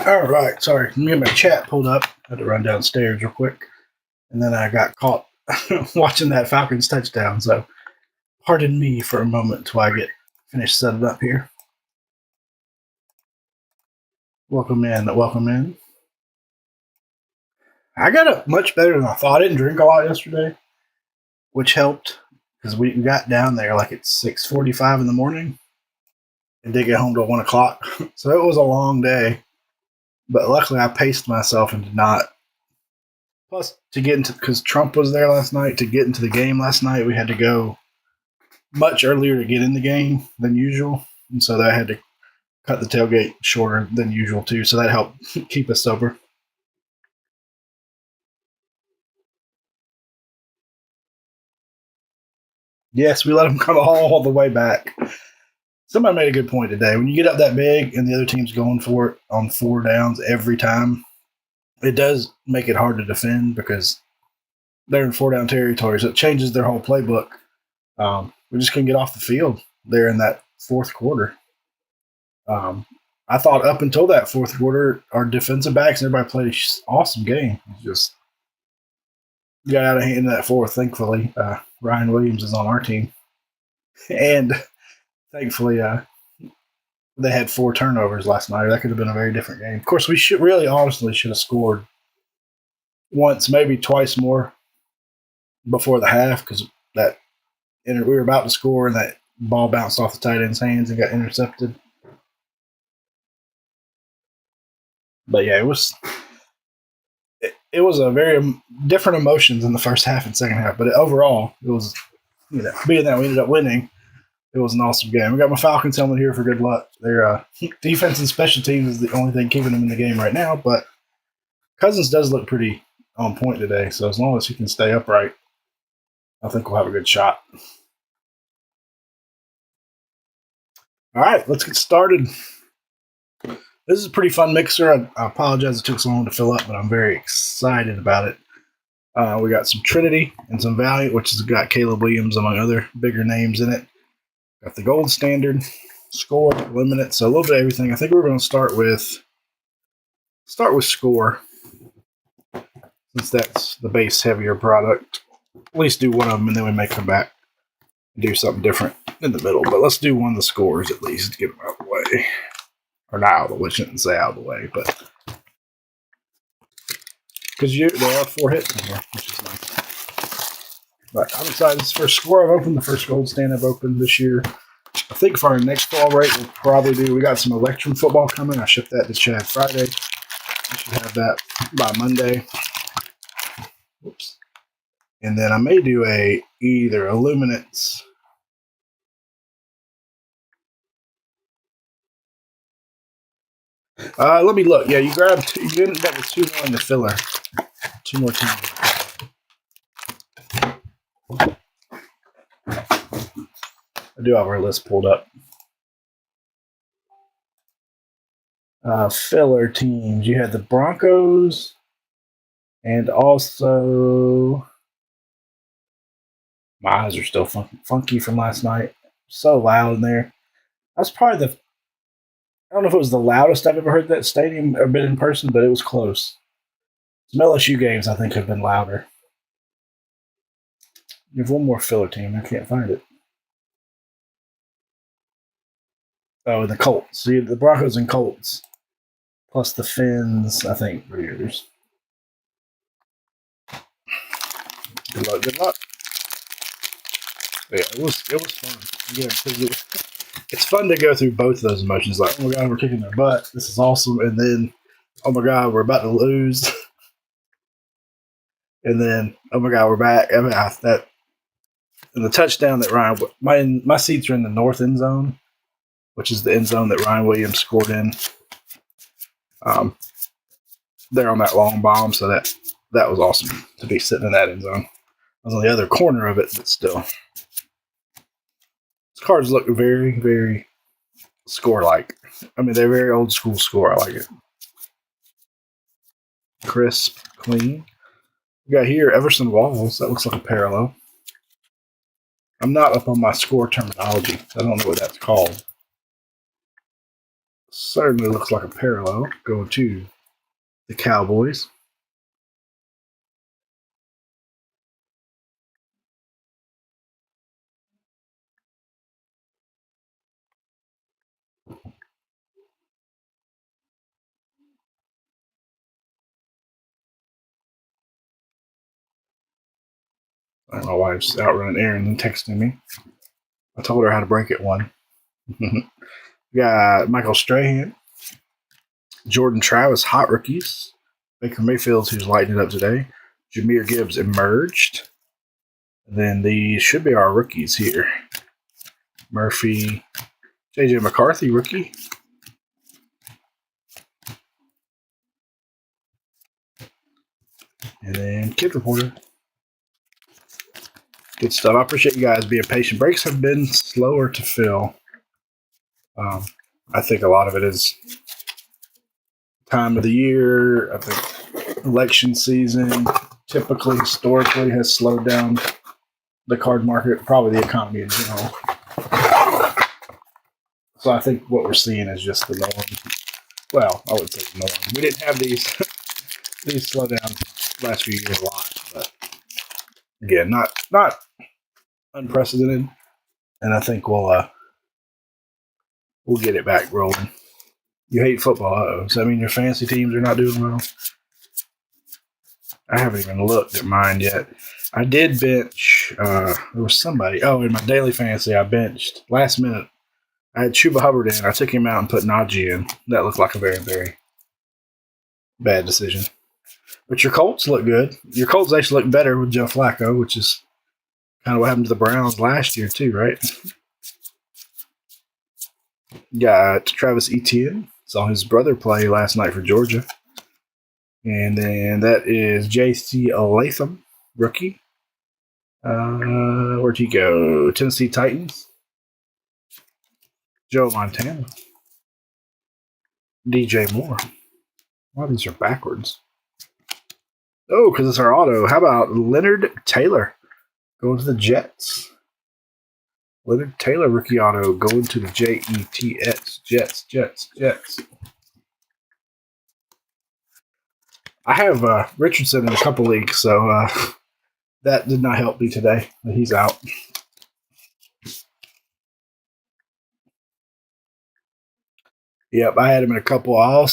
All right, sorry. Let me get my chat pulled up. I had to run downstairs real quick, and then I got caught watching that Falcons touchdown. So, pardon me for a moment till I get finished setting up here. Welcome in. Welcome in. I got up much better than I thought. I didn't drink a lot yesterday, which helped because we got down there like at 6:45 in the morning and did get home till 1 o'clock. So it was a long day, but luckily I paced myself and did not. Plus, to get into because Trump was there last night, to get into the game last night, we had to go much earlier to get in the game than usual, and so I had to cut the tailgate shorter than usual too. So that helped keep us sober. Yes, we let them come all the way back. Somebody made a good point today. When you get up that big and the other team's going for it on 4 downs every time, it does make it hard to defend because they're in 4 down territory. So it changes their whole playbook. We just couldn't get off the field there in that fourth quarter. I thought up until that fourth quarter, our defensive backs and everybody played an awesome game. It just got out of hand in that fourth. Thankfully, Ryan Williams is on our team. And thankfully, they had 4 turnovers last night. That could have been a very different game. Of course, we should really honestly should have scored once, maybe twice more before the half because we were about to score and that ball bounced off the tight end's hands and got intercepted. But yeah, it was a very different emotions in the first half and second half. But overall, it was being that we ended up winning, it was an awesome game. We got my Falcons helmet here for good luck. Their defense and special teams is the only thing keeping them in the game right now. But Cousins does look pretty on point today. So as long as he can stay upright, I think we'll have a good shot. All right, let's get started. This is a pretty fun mixer. I apologize it took so long to fill up, but I'm very excited about it. We got some Trinity and some Valiant, which has got Caleb Williams among other bigger names in it. Got the gold standard, score, limited, so a little bit of everything. I think we're going to start with score, since that's the base heavier product. At least do one of them, and then we may come back and do something different in the middle. But let's do one of the scores at least to get them out of the way. Or not out of the way, I shouldn't say out of the way, but because there are 4 hits in here, which is nice. But I'm excited. This is the first score I've opened, the first gold stand I've opened this year. I think for our next fall rate, we'll probably do. We got some Electrum football coming. I shipped that to Chad Friday. We should have that by Monday. Whoops. And then I may do either Illuminates. Let me look. Yeah, you grabbed 2. You ended up with 2 more in the filler. 2 more teams. I do have our list pulled up. Filler teams. You had the Broncos and also my eyes are still funky from last night. So loud in there. That's probably I don't know if it was the loudest I've ever heard that stadium or been in person, but it was close. Some LSU games, I think, have been louder. You have one more filler team. I can't find it. Oh, and the Colts. See, the Broncos and Colts. Plus the Finns, I think, were yours. Good luck, good luck. But yeah, it was fun. Again, because it's fun to go through both of those emotions. Like, oh my God, we're kicking their butt. This is awesome. And then, oh my God, we're about to lose. And then, oh my God, we're back. I mean, and the touchdown that Ryan, my seats are in the north end zone, which is the end zone that Ryan Williams scored in. There on that long bomb, so that was awesome to be sitting in that end zone. I was on the other corner of it, but still. These cards look very, very score-like. I mean, they're very old school score. I like it. Crisp, clean. We got here Everson Walls. That looks like a parallel. I'm not up on my score terminology. I don't know what that's called. certainly looks like a parallel going to the Cowboys. My wife's out running errands and texting me. I told her how to break it one. Got Michael Strahan, Jordan Travis, hot rookies. Baker Mayfield, who's lighting it up today. Jahmyr Gibbs emerged. And then these should be our rookies here. Murphy, JJ McCarthy, rookie. And then Kid Reporter. Good stuff. I appreciate you guys being patient. Breaks have been slower to fill. I think a lot of it is time of the year. I think election season typically, historically, has slowed down the card market, probably the economy in general. So I think what we're seeing is just the norm. Well, I would say the norm. We didn't have these slowdowns last few years a lot, but again, not unprecedented. And I think we'll get it back rolling. You hate football, does that mean your fantasy teams are not doing well? I haven't even looked at mine yet. I did bench. There was somebody. Oh, in my daily fantasy, I benched last minute. I had Chuba Hubbard in. I took him out and put Najee in. That looked like a very, very bad decision. But your Colts look good. Your Colts actually look better with Joe Flacco, which is kind of what happened to the Browns last year too, right? Got Travis Etienne. Saw his brother play last night for Georgia. And then that is J.C. Latham, rookie. Where'd he go? Tennessee Titans. Joe Montana. DJ Moore. Wow, these are backwards. Oh, because it's our auto. How about Leonard Taylor going to the Jets? Leonard Taylor, rookie auto, going to the Jets. Jets. I have Richardson in a couple leagues, so that did not help me today. He's out. Yep, I had him in a couple. I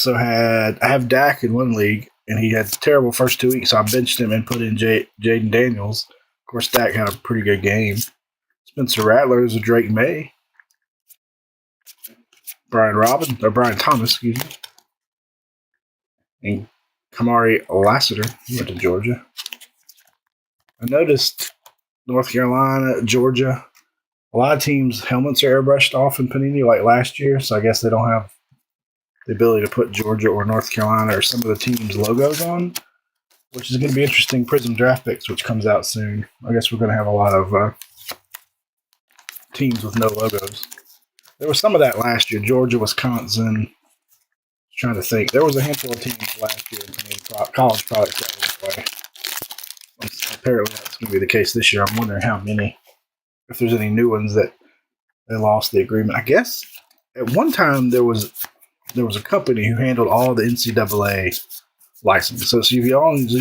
have Dak in one league, and he had terrible first 2 weeks, so I benched him and put in Jaden Daniels. Of course, Dak had a pretty good game. Spencer Rattler is a Drake May. Brian Thomas, excuse me. And Kamari Lassiter, he went to Georgia. I noticed North Carolina, Georgia, a lot of teams' helmets are airbrushed off in Panini like last year, so I guess they don't have the ability to put Georgia or North Carolina or some of the teams' logos on, which is going to be interesting. Prism Draft Picks, which comes out soon. I guess we're going to have a lot of teams with no logos. There was some of that last year. Georgia, Wisconsin. Trying to think. There was a handful of teams last year in college products that went away. Apparently that's going to be the case this year. I'm wondering how many. If there's any new ones that they lost the agreement. I guess at one time there was a company who handled all the NCAA licensing. So if you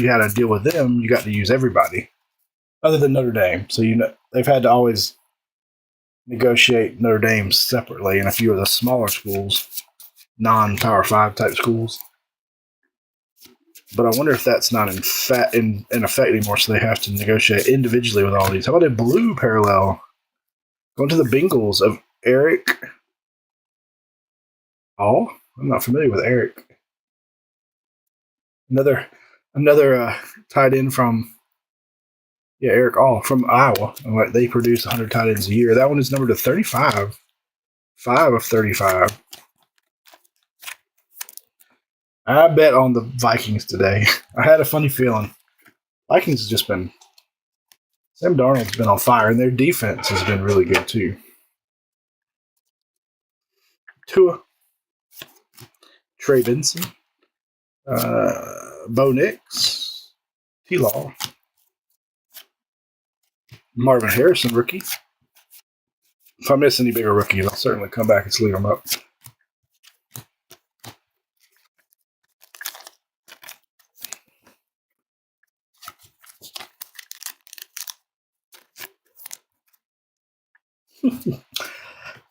had to deal with them, you got to use everybody other than Notre Dame. So they've had to always negotiate Notre Dame separately and a few of the smaller schools, non-Power 5 type schools. But I wonder if that's not in effect anymore, so they have to negotiate individually with all these. How about a blue parallel? Going to the Bengals of Eric All? I'm not familiar with Eric. Another tight end from Eric All from Iowa. And they produce 100 tight ends a year. That one is numbered to 35. 5 of 35. I bet on the Vikings today. I had a funny feeling. Vikings has just been... Sam Darnold's been on fire, and their defense has been really good, too. Tua. Trey Benson. Bo Nix. T-Law. Marvin Harrison, rookie. If I miss any bigger rookies, I'll certainly come back and sleeve them up.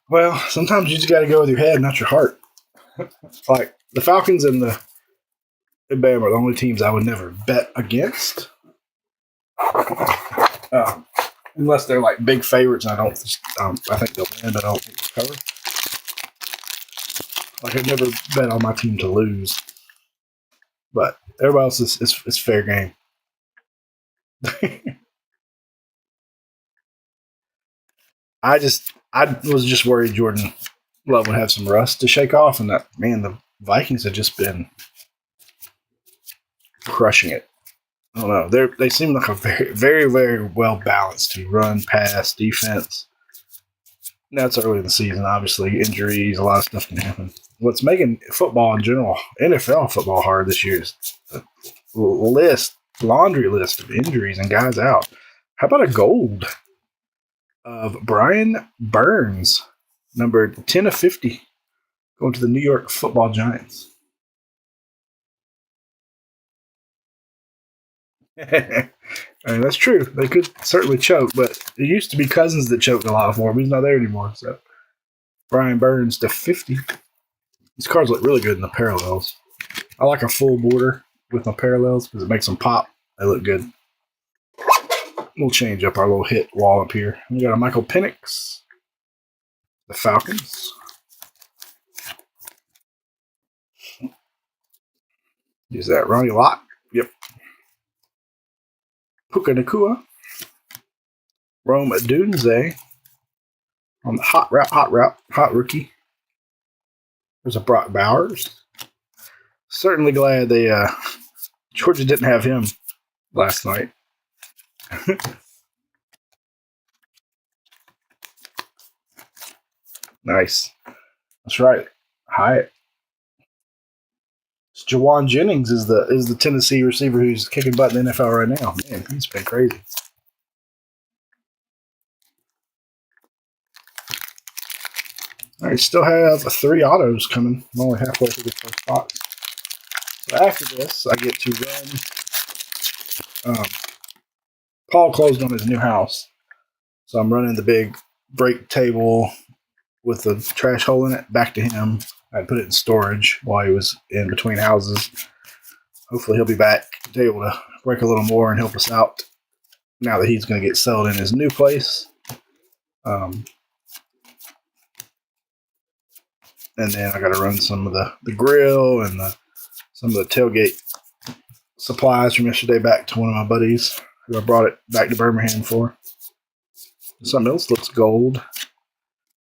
Well, sometimes you just got to go with your head, not your heart. Like the Falcons and Bama are the only teams I would never bet against, um, unless they're like big favorites. And I think they'll win, but I don't think they'll cover. Like I'd never bet on my team to lose, but everybody else is fair game. I was just worried Jordan Love would have some rust to shake off, and that man, the Vikings have just been crushing it. I don't know. They seem like a very, very, very well balanced team. Run, pass, defense. Now it's early in the season, obviously. Injuries, a lot of stuff can happen. What's making football in general, NFL football, hard this year is the laundry list of injuries and guys out. How about a gold of Brian Burns, number 10 of 50, going to the New York Football Giants? I mean, that's true. They could certainly choke, but it used to be Cousins that choked a lot for him. He's not there anymore. So Brian Burns to 50. These cards look really good in the parallels. I like a full border with my parallels because it makes them pop. They look good. We'll change up our little hit wall up here. We got a Michael Penix, the Falcons. Is that Ronnie Lott? Yep. Puka Nakua. Rome Dunze on the hot rookie. There's a Brock Bowers. Certainly glad they Georgia didn't have him last night. Nice. That's right. Hyatt. Jawan Jennings is the Tennessee receiver who's kicking butt in the NFL right now. Man, he's been crazy. All right, still have 3 autos coming. I'm only halfway through the first box. So after this, I get to run. Paul closed on his new house, so I'm running the big break table with the trash hole in it back to him. I put it in storage while he was in between houses. Hopefully he'll be back to be able to break a little more and help us out now that he's going to get settled in his new place. And then I got to run some of the grill and some of the tailgate supplies from yesterday back to one of my buddies who I brought it back to Birmingham for. Something else looks gold.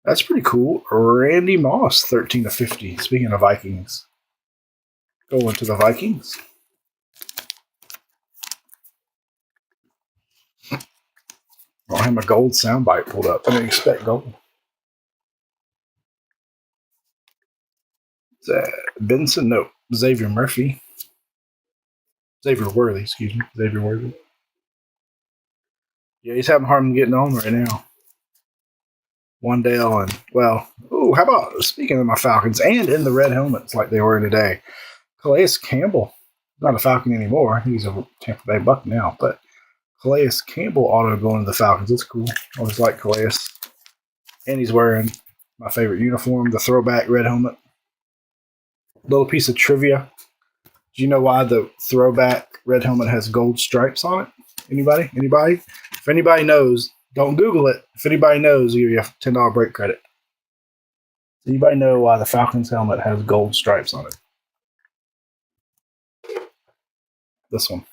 That's pretty cool. Randy Moss, 13 to 50. Speaking of Vikings. Going to the Vikings. I don't have my gold soundbite pulled up. I didn't expect gold. Is that Benson? No. Xavier Murphy. Xavier Worthy, excuse me. Xavier Worthy. Yeah, he's having hard time getting on right now. Wandale and, well, how about, speaking of my Falcons, and in the red helmets like they were today, Calais Campbell, not a Falcon anymore. He's a Tampa Bay Buck now, but Calais Campbell auto going to the Falcons. That's cool. I always like Calais. And he's wearing my favorite uniform, the throwback red helmet. Little piece of trivia. Do you know why the throwback red helmet has gold stripes on it? Anybody? If anybody knows, don't Google it. If anybody knows, I'll give you a $10 break credit. Does anybody know why the Falcons helmet has gold stripes on it? This one.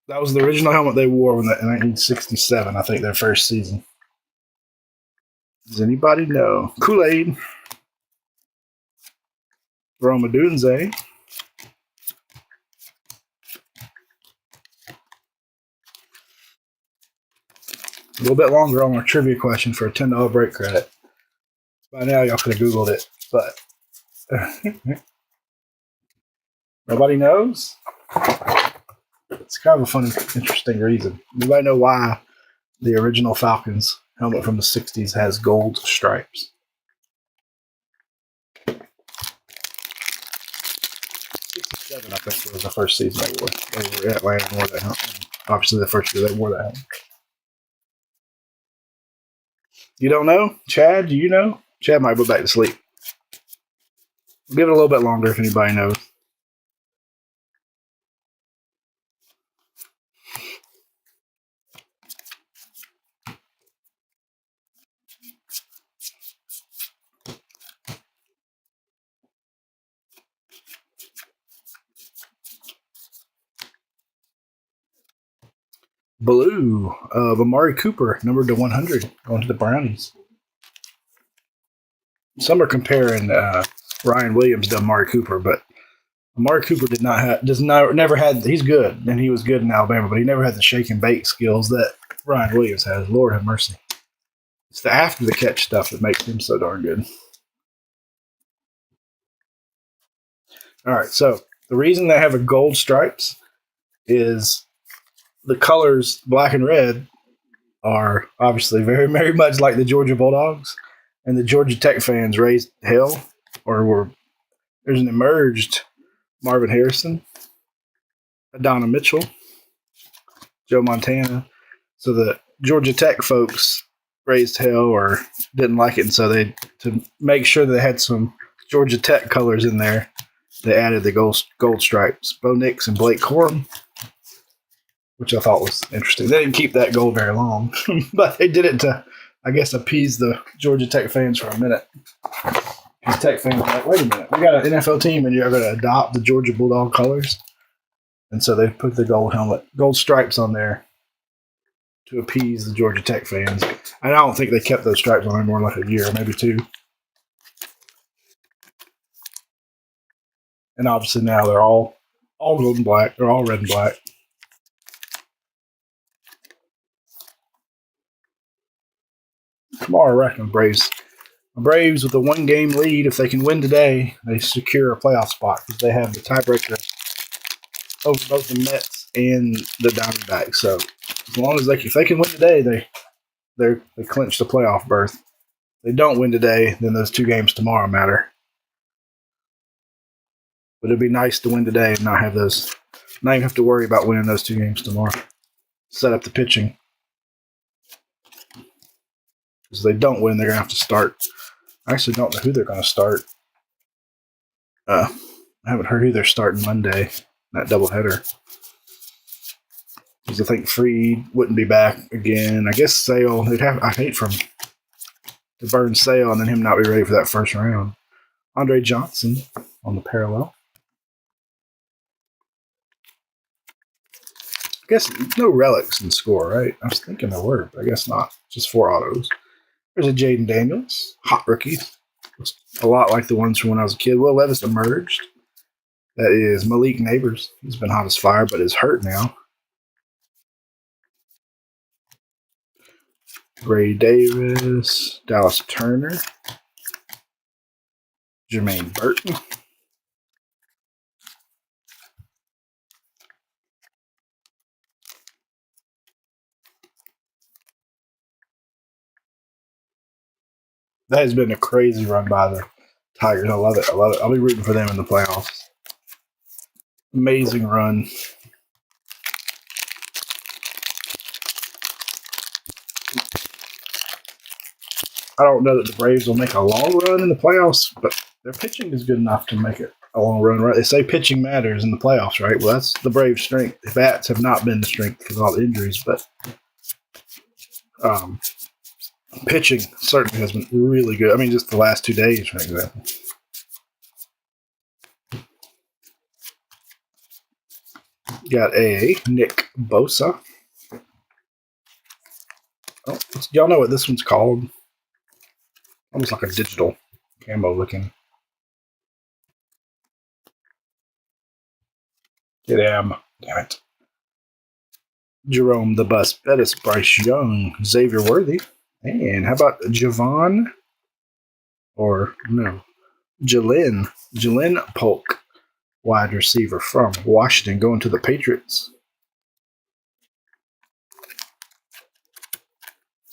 That was the original helmet they wore in 1967, I think, their first season. Does anybody know? Kool-Aid. Rome Dunze. A little bit longer on our trivia question for a $10 break credit. By now, y'all could have Googled it, but nobody knows? It's kind of a funny, interesting reason. Anybody know why the original Falcons helmet from the 60s has gold stripes? 67, I think, was the first season they wore. They were at Atlanta and wore that helmet. Obviously, the first year they wore that helmet. You don't know? Chad, do you know? Chad might go back to sleep. Give it a little bit longer if anybody knows. Blue of Amari Cooper, numbered to 100, going to the Brownies. Some are comparing Ryan Williams to Amari Cooper, but Amari Cooper never had. He's good, and he was good in Alabama, but he never had the shake and bake skills that Ryan Williams has. Lord have mercy. It's the after the catch stuff that makes him so darn good. All right, so the reason they have a gold stripes is the colors black and red are obviously very, very much like the Georgia Bulldogs, and the Georgia Tech fans raised hell, or were there's an emerged Marvin Harrison, Adonna Mitchell, Joe Montana. So the Georgia Tech folks raised hell or didn't like it, and so they to make sure that they had some Georgia Tech colors in there, they added the gold stripes. Bo Nix and Blake Corum, which I thought was interesting. They didn't keep that gold very long, but they did it to, I guess, appease the Georgia Tech fans for a minute. Because Tech fans were like, wait a minute, we got an NFL team and you're going to adopt the Georgia Bulldog colors? And so they put the gold stripes on there to appease the Georgia Tech fans. And I don't think they kept those stripes on there more than like a year, maybe two. And obviously now they're all gold and black. They're all red and black. Tomorrow, I reckon Braves. The Braves with a 1-game lead. If they can win today, they secure a playoff spot because they have the tiebreaker over both the Mets and the Diamondbacks. So as long as if they can win today, they clinch the playoff berth. If they don't win today, then those 2 games tomorrow matter. But it'd be nice to win today and not even have to worry about winning those 2 games tomorrow. Set up the pitching. Because if they don't win, they're going to have to start. I actually don't know who they're going to start. I haven't heard who they're starting Monday, that doubleheader. Because I think Freed wouldn't be back again. I guess Sale, I'd hate for him to burn Sale and then him not be ready for that first round. Andre Johnson on the parallel. I guess no relics in score, right? I was thinking there were, but I guess not. Just 4 autos. There's a Jaden Daniels, hot rookie. Looks a lot like the ones from when I was a kid. Will Levis emerged. That is Malik Neighbors. He's been hot as fire, but is hurt now. Ray Davis, Dallas Turner, Jermaine Burton. That has been a crazy run by the Tigers. I love it. I'll be rooting for them in the playoffs. Amazing run. I don't know that the Braves will make a long run in the playoffs, but their pitching is good enough to make it a long run, right? They say pitching matters in the playoffs, right? Well, that's the Braves' strength. The bats have not been the strength because of all the injuries, but pitching certainly has been really good. I mean, just the last 2 days, for example. Got a Nick Bosa. Oh, y'all know what this one's called? Almost like a digital camo looking. Get him. Damn it. Jerome the Bus Bettis, Bryce Young, Xavier Worthy. And how about Javon? Or no, Jalen Polk, wide receiver from Washington, going to the Patriots.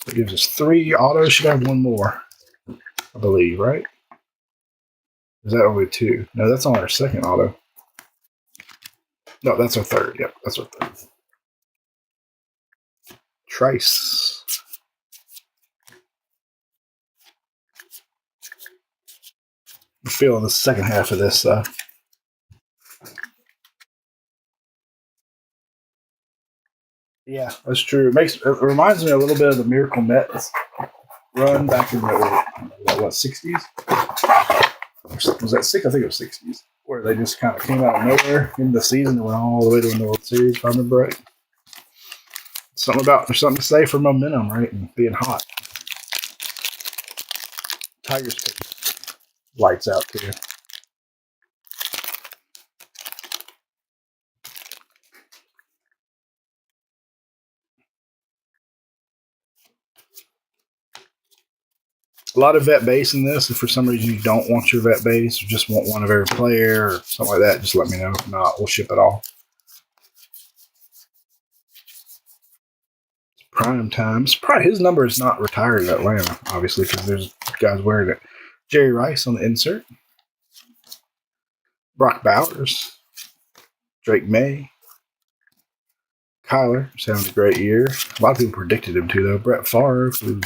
So it gives us 3 autos. Should have 1 more, I believe, right? Is that only 2? No, that's only our 2nd auto. No, that's our 3rd. Yep, that's our 3rd. Trice. feeling the second half of this. Yeah, that's true. It reminds me a little bit of the Miracle Mets run back in the what 60s? Was that six? I think it was 60s, where they just kind of came out of nowhere in the season and went all the way to the World Series. If I remember right. There's something to say for momentum, right, and being hot. Tigers pick lights out too. A lot of vet base in this. If for some reason you don't want your vet base or just want one of every player or something like that, just let me know. If not, we'll ship it all. It's prime time. His number is not retired in Atlanta, obviously, because there's guys wearing it. Jerry Rice on the insert. Brock Bowers. Drake May. Kyler, who's having a great year. A lot of people predicted him to, though. Brett Favre, who's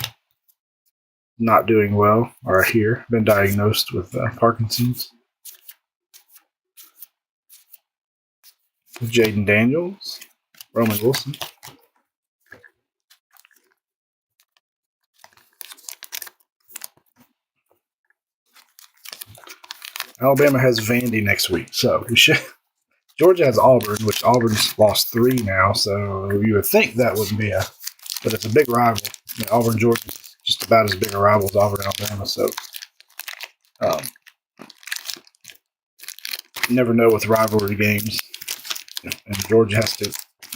not doing well, or here, been diagnosed with Parkinson's. Jaden Daniels, Roman Wilson. Alabama has Vandy next week, so we should. Georgia has Auburn, which Auburn's lost 3 now, so you would think that wouldn't be but it's a big rival. I mean, Auburn, Georgia is just about as big a rival as Auburn, Alabama, so you never know with rivalry games. And Georgia has to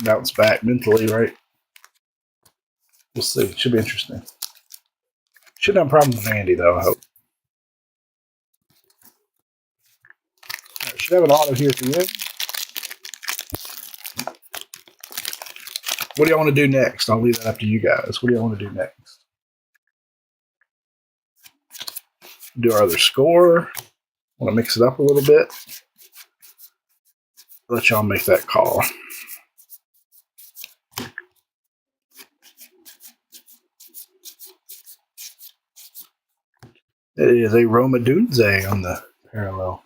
bounce back mentally, right? We'll see. Should be interesting. Shouldn't have a problem with Vandy, though, I hope. Right, should have an auto here at the end. What do y'all want to do next? I'll leave that up to you guys. What do y'all want to do next? Do our other score? Want to mix it up a little bit? Let y'all make that call. It is a Roma Dunze on the parallel.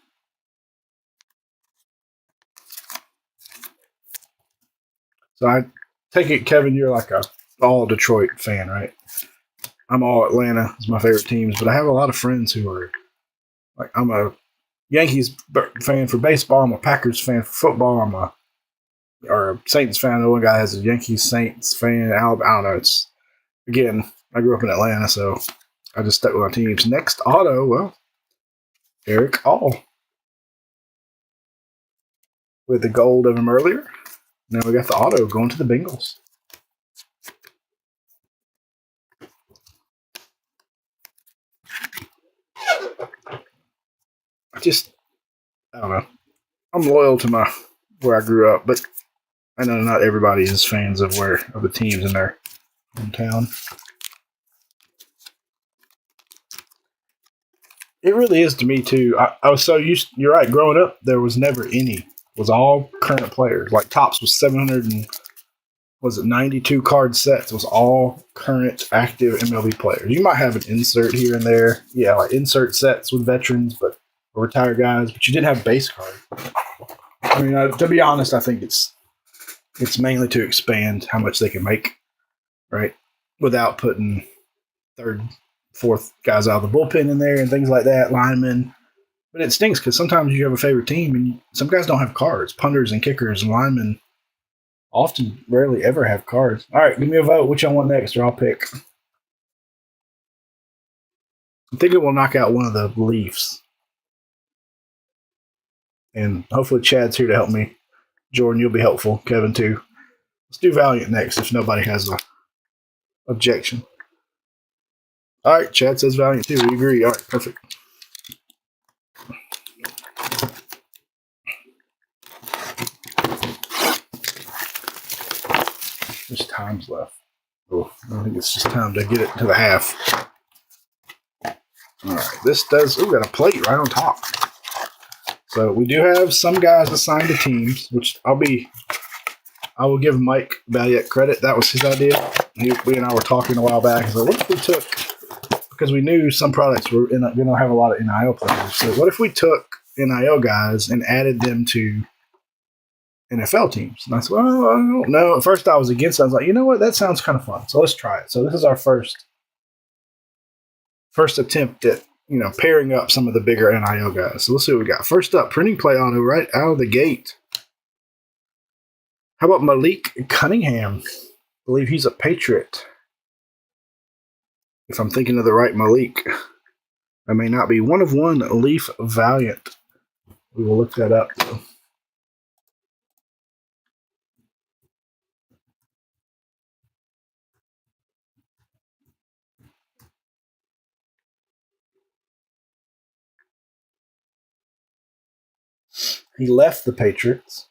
So I take it, Kevin, you're like a all Detroit fan, right? I'm all Atlanta. It's my favorite teams, but I have a lot of friends who are like, I'm a Yankees fan for baseball. I'm a Packers fan for football. I'm a Saints fan. The one guy has a Yankees Saints fan. I don't know. It's again, I grew up in Atlanta, so I just stuck with my teams. Next auto, well, Eric All with the gold of him earlier. Now we got the auto going to the Bengals. I don't know. I'm loyal to where I grew up, but I know not everybody is fans of the teams in their hometown. It really is to me too. I was so used. You're right. Growing up, there was never any. It was all current players. Like Topps was 92 card sets. It was all current active MLB players. You might have an insert here and there. Yeah, like insert sets with veterans, or retired guys. But you didn't have base cards. I mean, to be honest, I think it's mainly to expand how much they can make, right? Without putting third, fourth guys out of the bullpen in there and things like that, linemen. But it stinks because sometimes you have a favorite team and some guys don't have cards. Punters and kickers and linemen rarely ever have cards. All right, give me a vote. Which I want next, or I'll pick. I think it will knock out one of the Leafs. And hopefully Chad's here to help me. Jordan, you'll be helpful. Kevin, too. Let's do Valiant next if nobody has an objection. All right, Chad says Valiant, too. We agree. All right, perfect. There's times left. Oh, I think it's just time to get it to the half. All right, got a plate right on top. So we do have some guys assigned to teams, which I will give Mike Valiant credit. That was his idea. We and I were talking a while back. So what if we took because we knew some products were going to have a lot of NIL players. So what if we took NIL guys and added them to NFL teams? And I said, well, I don't know. At first I was against it. I was like, you know what? That sounds kind of fun. So let's try it. So this is our first attempt at, pairing up some of the bigger NIL guys. So let's see what we got. First up, printing play auto right out of the gate. How about Malik Cunningham? I believe he's a Patriot. If I'm thinking of the right Malik. I may not be. 1 of 1 Leaf Valiant. We will look that up, though. He left the Patriots.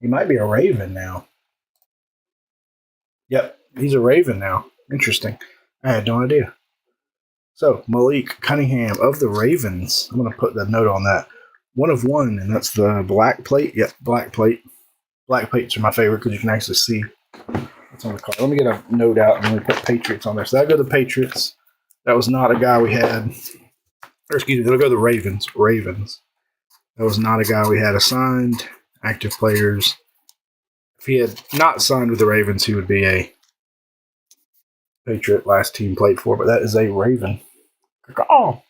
He might be a Raven now. Yep, he's a Raven now. Interesting. I had no idea. So, Malik Cunningham of the Ravens. I'm going to put the note on that. 1 of 1, and that's the black plate. Yep, black plate. Black plates are my favorite because you can actually see what's on the card. Let me get a note out and let me put Patriots on there. So that'll go to the Patriots. That was not a guy we had. Or excuse me, that'll go to the Ravens. Ravens. That was not a guy we had assigned. Active players. If he had not signed with the Ravens, he would be a Patriot last team played for, but that is a Raven. Oh.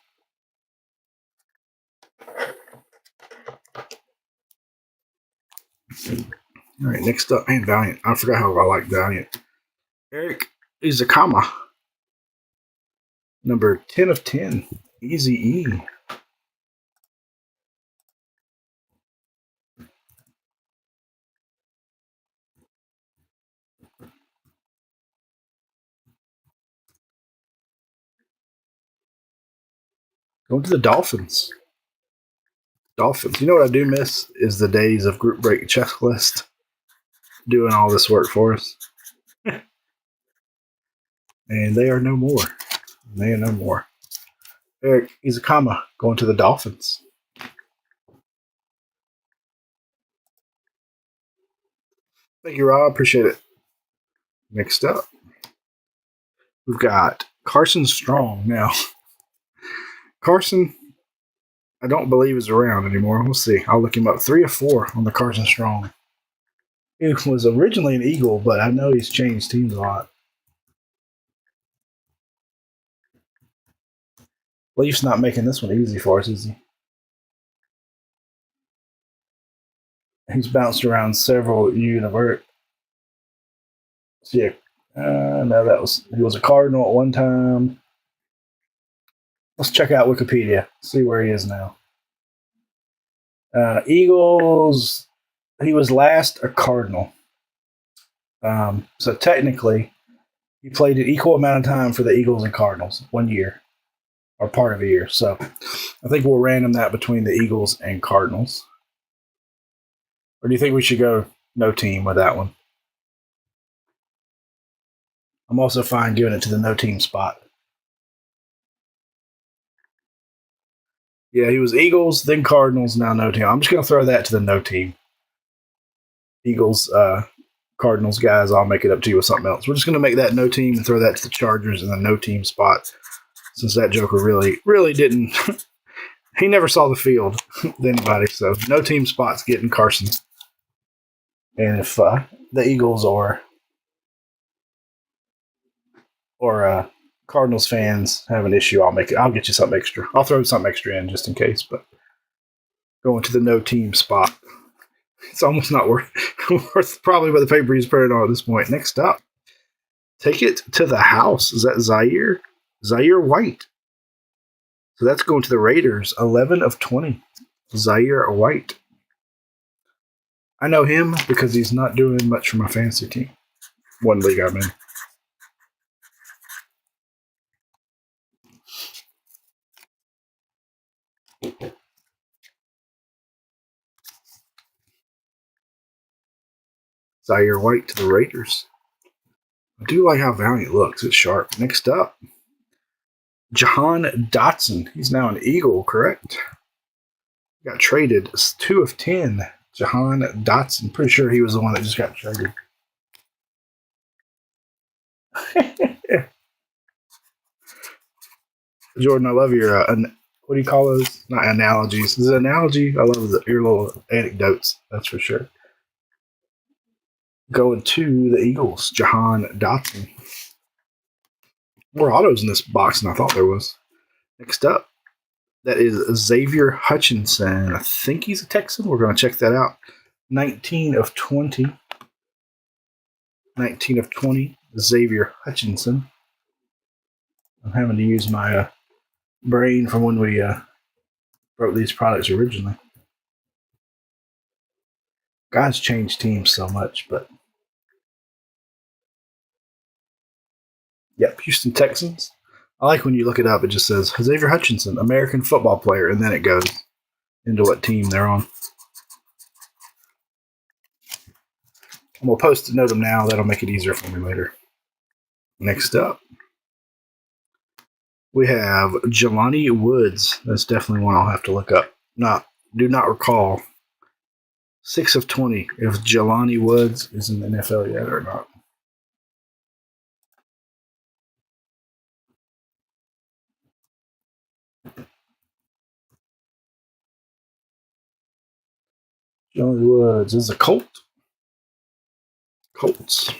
All right, next up, and Valiant. I forgot how I like Valiant. Eric Izakama. Number 10 of 10. Easy E. Going to the Dolphins. Dolphins. You know what I do miss is the days of group break checklist doing all this work for us. And they are no more. They are no more. Eric Izakama going to the Dolphins. Thank you, Rob. Appreciate it. Next up, we've got Carson Strong. Now, Carson, I don't believe is around anymore. We'll see. I'll look him up. 3 of 4 on the Carson Strong. He was originally an Eagle, but I know he's changed teams a lot. Leaf's not making this one easy for us, is he? He's bounced around several universe. Yeah, no, he was a Cardinal at one time. Let's check out Wikipedia, see where he is now. Eagles, he was last a Cardinal. So technically, he played an equal amount of time for the Eagles and Cardinals, 1 year, or part of a year. So I think we'll random that between the Eagles and Cardinals. Or do you think we should go no team with that one? I'm also fine giving it to the no team spot. Yeah, he was Eagles, then Cardinals, now no team. I'm just going to throw that to the no team. Eagles, Cardinals guys, I'll make it up to you with something else. We're just going to make that no team and throw that to the Chargers in the no team spot, since that Joker really didn't. He never saw the field with anybody, so no team spot's getting Carson. And if the Eagles or Cardinals fans have an issue, I'll get you something extra. I'll throw something extra in just in case, but going to the no team spot. It's almost not worth probably by the paper he's printed on at this point. Next up, take it to the house. Is that Zaire? Zaire White. So that's going to the Raiders. 11 of 20. Zaire White. I know him because he's not doing much for my fantasy team. One league I'm in. Zaire White to the Raiders. I do like how Valiant looks. It's sharp. Next up, Jahan Dotson. He's now an Eagle, correct? Got traded. 2 of 10 Jahan Dotson. Pretty sure he was the one that just got traded. Jordan, I love your what do you call those? Not analogies. Is it analogy? I love your little anecdotes. That's for sure. Going to the Eagles, Jahan Dotson. More autos in this box than I thought there was. Next up, that is Xavier Hutchinson. I think he's a Texan. We're going to check that out. 19 of 20. 19 of 20, Xavier Hutchinson. I'm having to use my brain from when we wrote these products originally. Guys change teams so much, but yep, Houston Texans. I like when you look it up, it just says Xavier Hutchinson, American football player, and then it goes into what team they're on. I'm going to post to note them now. That'll make it easier for me later. Next up, we have Jelani Woods. That's definitely one I'll have to look up. Do not recall 6 of 20 if Jelani Woods is in the NFL yet or not. Jelani Woods is a Colt. Colts.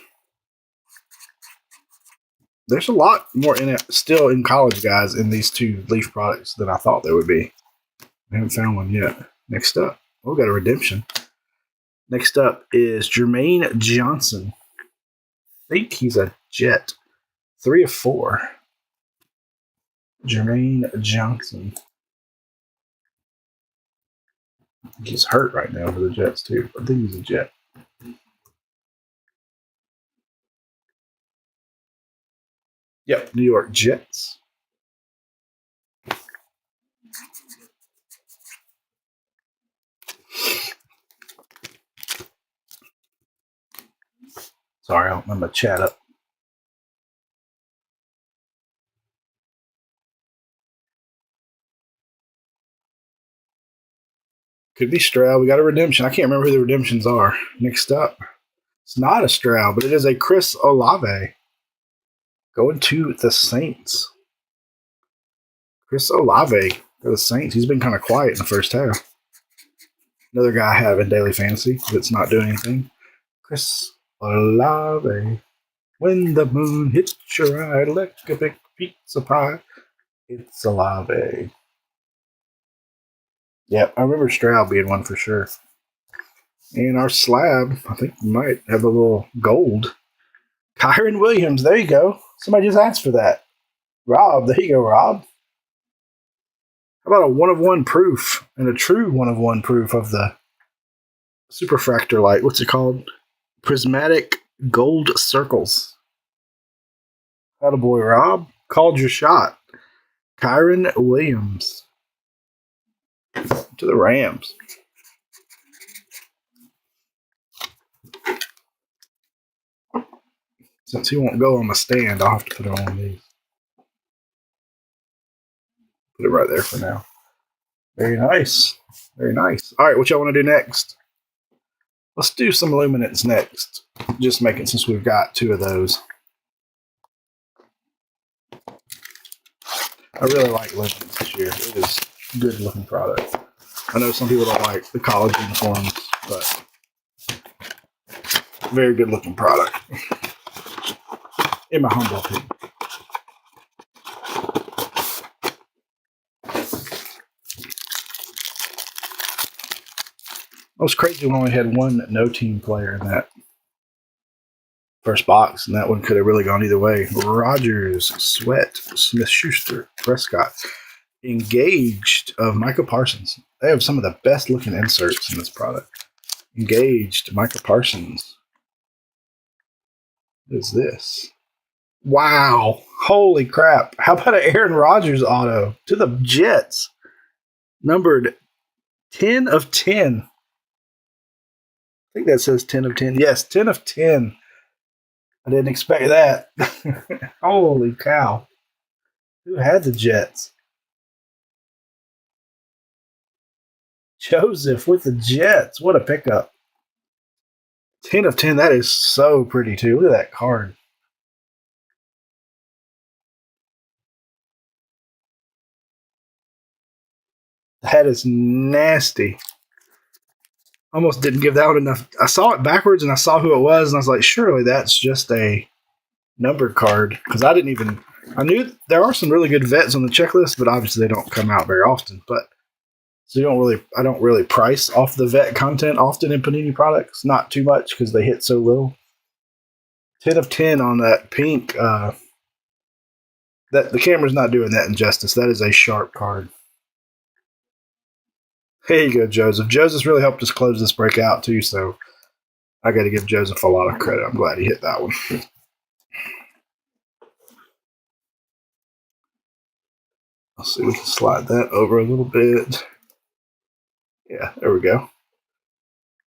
There's a lot more in it still in college guys in these two Leaf products than I thought there would be. I haven't found one yet. Next up, we got a redemption. Next up is Jermaine Johnson. I think he's a Jet. 3 of 4. Jermaine Johnson. He's hurt right now for the Jets too. I think he's a Jet. Yep, New York Jets. Sorry, I'm going to chat up. Could be Stroud. We got a redemption. I can't remember who the redemptions are. Next up, it's not a Stroud, but it is a Chris Olave. Going to the Saints. Chris Olave for the Saints. He's been kind of quiet in the first half. Another guy I have in daily fantasy that's not doing anything. Chris Olave. When the moon hits your eye like a big pizza pie, it's Olave. Yep, I remember Stroud being one for sure. And our slab, I think we might have a little gold. Kyron Williams, there you go. Somebody just asked for that. Rob, there you go, Rob. How about a 1-of-1 proof and a true 1-of-1 proof of the superfractor light? What's it called? Prismatic gold circles. Attaboy, Rob. Called your shot. Kyron Williams. To the Rams. Since he won't go on the stand, I'll have to put it on these. Put it right there for now. Very nice. Very nice. All right, what y'all want to do next? Let's do some luminance next. Just make it since we've got 2 of those. I really like luminance this year. It is a good looking product. I know some people don't like the college uniforms, but very good looking product. In my humble opinion. It was crazy. We only had one no team player in that first box, and that one could have really gone either way. Rodgers, Sweat, Smith-Schuster, Prescott, Engaged of Micah Parsons. They have some of the best looking inserts in this product. Engaged, Micah Parsons. What is this? Wow. Holy crap. How about an Aaron Rodgers auto to the Jets? Numbered 10 of 10. I think that says 10 of 10. Yes, 10 of 10. I didn't expect that. Holy cow. Who had the Jets? Joseph with the Jets. What a pickup. 10 of 10. That is so pretty, too. Look at that card. That is nasty. Almost didn't give that one enough. I saw it backwards and I saw who it was, and I was like, surely that's just a numbered card. Because I knew there are some really good vets on the checklist, but obviously they don't come out very often. But so I don't really price off the vet content often in Panini products. Not too much because they hit so low. 10 of 10 on that pink. That the camera's not doing that injustice. That is a sharp card. There you go, Joseph. Joseph really helped us close this break out too, so I got to give Joseph a lot of credit. I'm glad he hit that one. Let's see, we can slide that over a little bit. Yeah, there we go.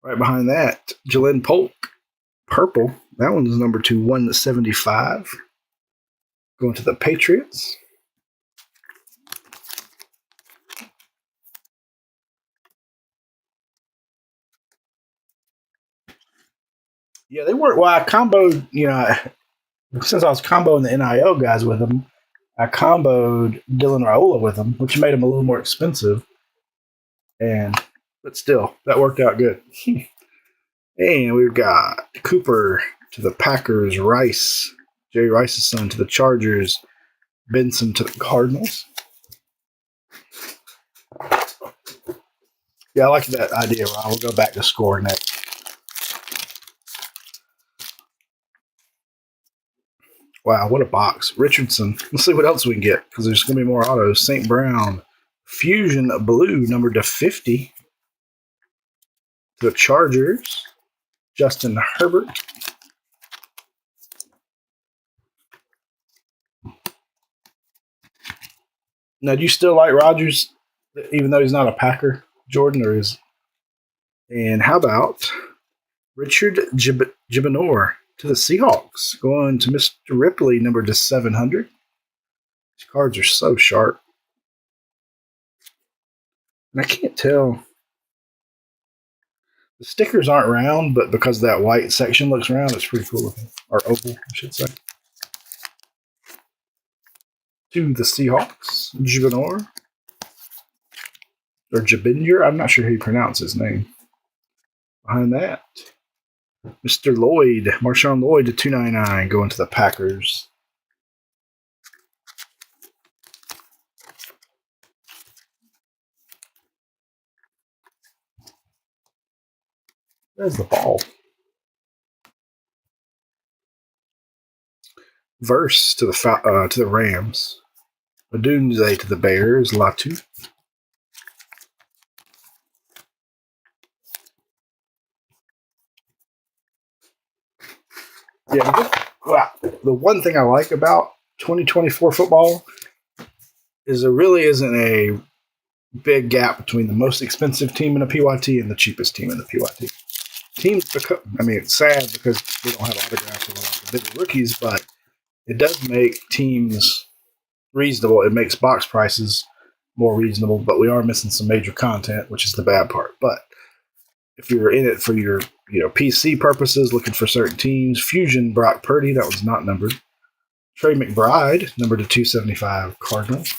Right behind that, Jalen Polk, purple. That one's number 2, 175. Going to the Patriots. Yeah, they weren't. Well, I comboed, since I was comboing the NIL guys with them, I comboed Dylan Raiola with them, which made him a little more expensive. But still, that worked out good. And we've got Cooper to the Packers, Rice, Jerry Rice's son to the Chargers, Benson to the Cardinals. Yeah, I like that idea, Ron. We'll go back to score next. Wow, what a box. Richardson. Let's see what else we can get, because there's going to be more autos. St. Brown, Fusion Blue, number to 50. To the Chargers, Justin Herbert. Now, do you still like Rodgers, even though he's not a Packer, Jordan, or is? And how about Richard Gibonor to the Seahawks, going to Mr. Ripley, number to 700. These cards are so sharp. And I can't tell. The stickers aren't round, but because that white section looks round, it's pretty cool looking. Or oval, I should say. To the Seahawks, Gibonor. Or Jabinur, I'm not sure how you pronounce his name. Behind that, Mr. Lloyd, Marshawn Lloyd to 299, going to the Packers. There's the ball. Verse to the Rams. Odunze to the Bears. Latu. Yeah, the one thing I like about 2024 football is there really isn't a big gap between the most expensive team in the PYT and the cheapest team in the PYT. It's sad because we don't have autographs of a lot of the bigger rookies, but it does make teams reasonable. It makes box prices more reasonable, but we are missing some major content, which is the bad part. But if you're in it for your PC purposes, looking for certain teams, Fusion Brock Purdy, that was not numbered. Trey McBride, numbered to 275 Cardinals.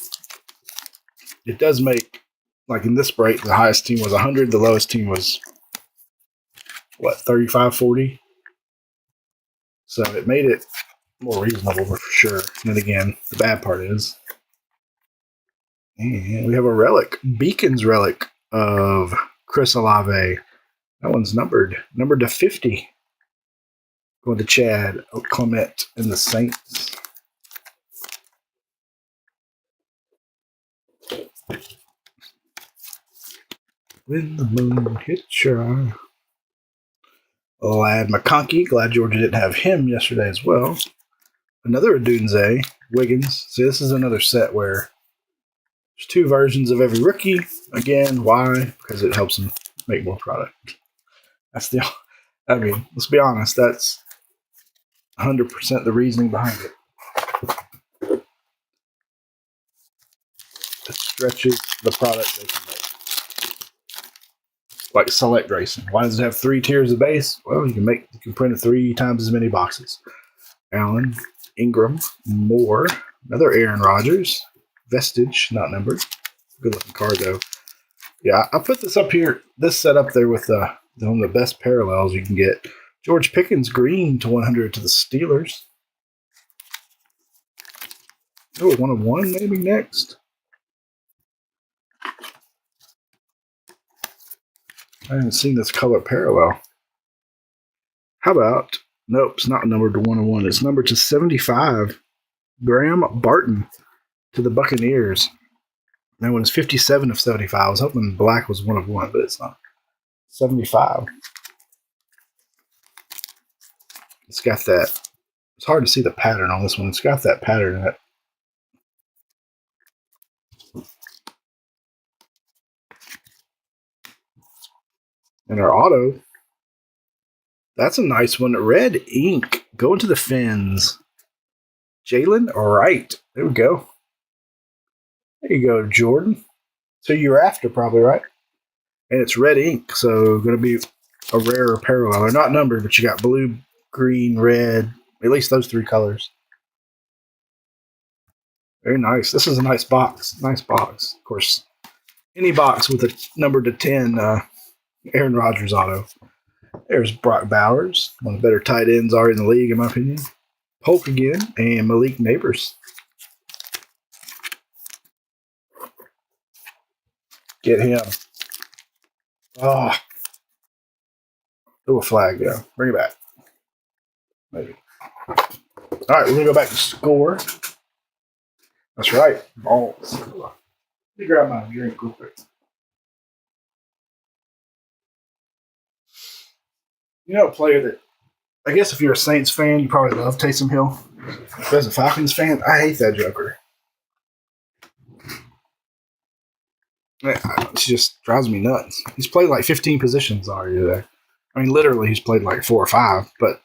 It does make, like in this break, the highest team was 100, the lowest team was, 35, 40? So it made it more reasonable for sure. And then again, the bad part is, and we have a relic, Beacon's relic of Chris Olave. That one's numbered to 50. Going to Chad Clement and the Saints. When the moon hits your eye. Lad McConkey. Glad Georgia didn't have him yesterday as well. Another Odunze. Wiggins. See, this is another set where there's 2 versions of every rookie. Again, why? Because it helps them make more product. Let's be honest, that's 100% the reasoning behind it. It stretches the product they can make. like Select Racing. Why does it have 3 tiers of base? Well, you can print 3 times as many boxes. Allen, Ingram, Moore, another Aaron Rodgers, Vestige, not numbered. Good looking card though. Yeah, I put this up here, this set up there with one of the best parallels you can get. George Pickens green to 100 to the Steelers. Oh, 1 of 1 maybe next. I haven't seen this color parallel. How about, nope, it's not numbered to 1 of 1. It's numbered to 75. Graham Barton to the Buccaneers. That one's 57 of 75. I was hoping black was 1 of 1, but it's not. 75. It's got that. It's hard to see the pattern on this one. It's got that pattern in it. And our auto, that's a nice one. Red ink going to the Fins. Jalen Wright. There we go. There you go, Jordan. So you're after probably, right? And it's red ink, so going to be a rarer parallel. They're not numbered, but you got blue, green, red, at least those 3 colors. Very nice. This is a nice box. Nice box. Of course, any box with a number to 10 Aaron Rodgers auto. There's Brock Bowers, one of the better tight ends are in the league, in my opinion. Polk again, and Malik Neighbors. Get him. Oh. A flag, yeah. Bring it back. Maybe. All right, we're going to go back to score. That's right. Balls. Let me grab my drink real quick. You know, a player that, I guess if you're a Saints fan, you probably love Taysom Hill. But as a Falcons fan, I hate that joker. It just drives me nuts. He's played like 15 positions already today. I mean, literally, he's played like 4 or 5, but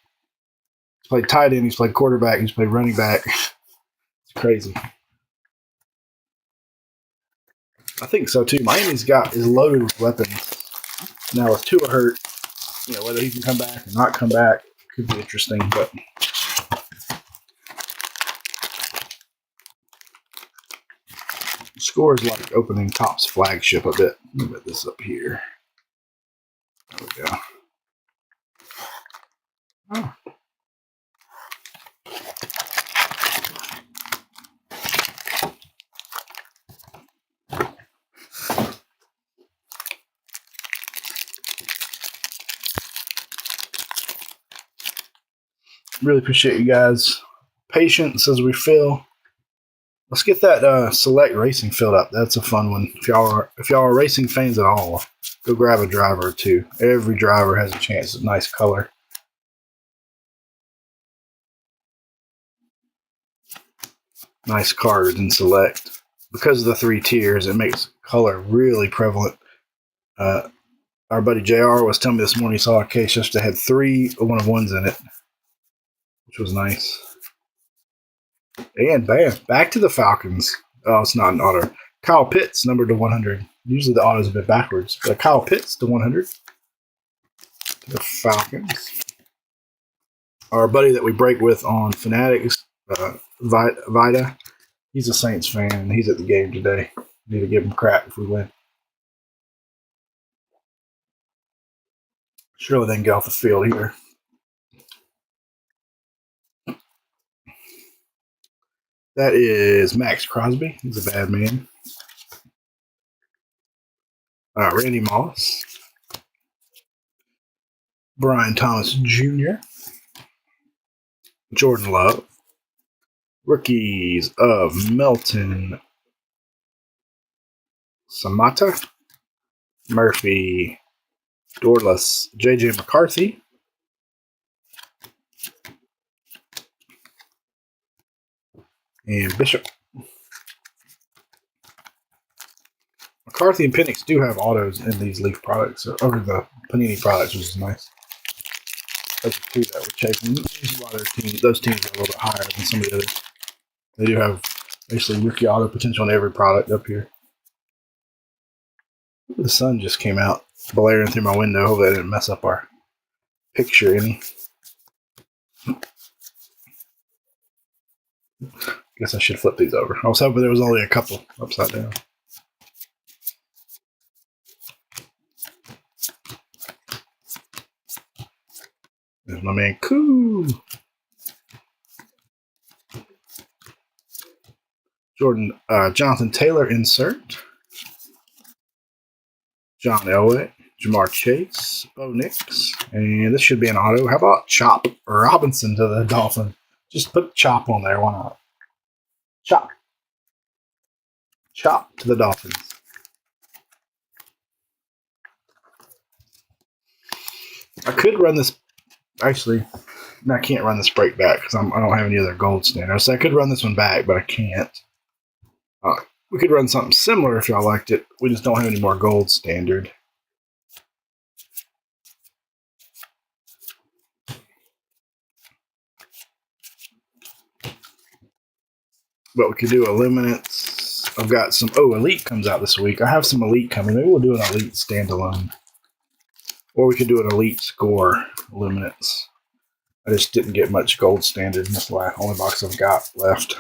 he's played tight end, he's played quarterback, he's played running back. It's crazy. I think so too. Miami's is loaded with weapons. Now with Tua hurt, you know, whether he can come back or not come back could be interesting, but score is like opening Topps flagship a bit. Let me put this up here. There we go. Oh. Really appreciate you guys' patience as we fill. Let's get that Select Racing filled up. That's a fun one. If y'all are racing fans at all, go grab a driver or 2. Every driver has a chance at nice color. Nice cards in Select. Because of the 3 tiers, it makes color really prevalent. Our buddy JR was telling me this morning he saw a case just that had 3 1 of 1s in it, which was nice. And bam, back to the Falcons. Oh, it's not an auto. Kyle Pitts, numbered to 100. Usually the auto's a bit backwards, but Kyle Pitts to 100. The Falcons. Our buddy that we break with on Fanatics, Vida, he's a Saints fan, and he's at the game today. Need to give him crap if we win. Surely they can get off the field here. That is Max Crosby. He's a bad man. Randy Moss. Brian Thomas Jr. Jordan Love. Rookies of Melton Samata. Murphy. Dorless. J.J. McCarthy. And Bishop. McCarthy and Penix do have autos in these Leaf products, over the Panini products, which is nice. Those are 2 that we're chasing. Usually those teams are a little bit higher than some of the others. They do have basically rookie auto potential in every product up here. The sun just came out. blaring through my window. Hopefully, I didn't mess up our picture any. Guess I should flip these over. I was hoping there was only a couple upside down. There's my man Coo. Jonathan Taylor insert. John Elway, Jamar Chase, Bo Nix, and this should be an auto. How about Chop Robinson to the Dolphins? Just put Chop on there. Why not? Chop to the Dolphins. I could run this. Actually, I can't run this break back because I don't have any other gold standards. So I could run this one back, but I can't. We could run something similar if y'all liked it. We just don't have any more gold standard. But we could do Illuminates. I've got some. Oh, Elite comes out this week. I have some Elite coming. Maybe we'll do an Elite standalone. Or we could do an Elite Score Illuminates. I just didn't get much gold standard in this only box I've got left.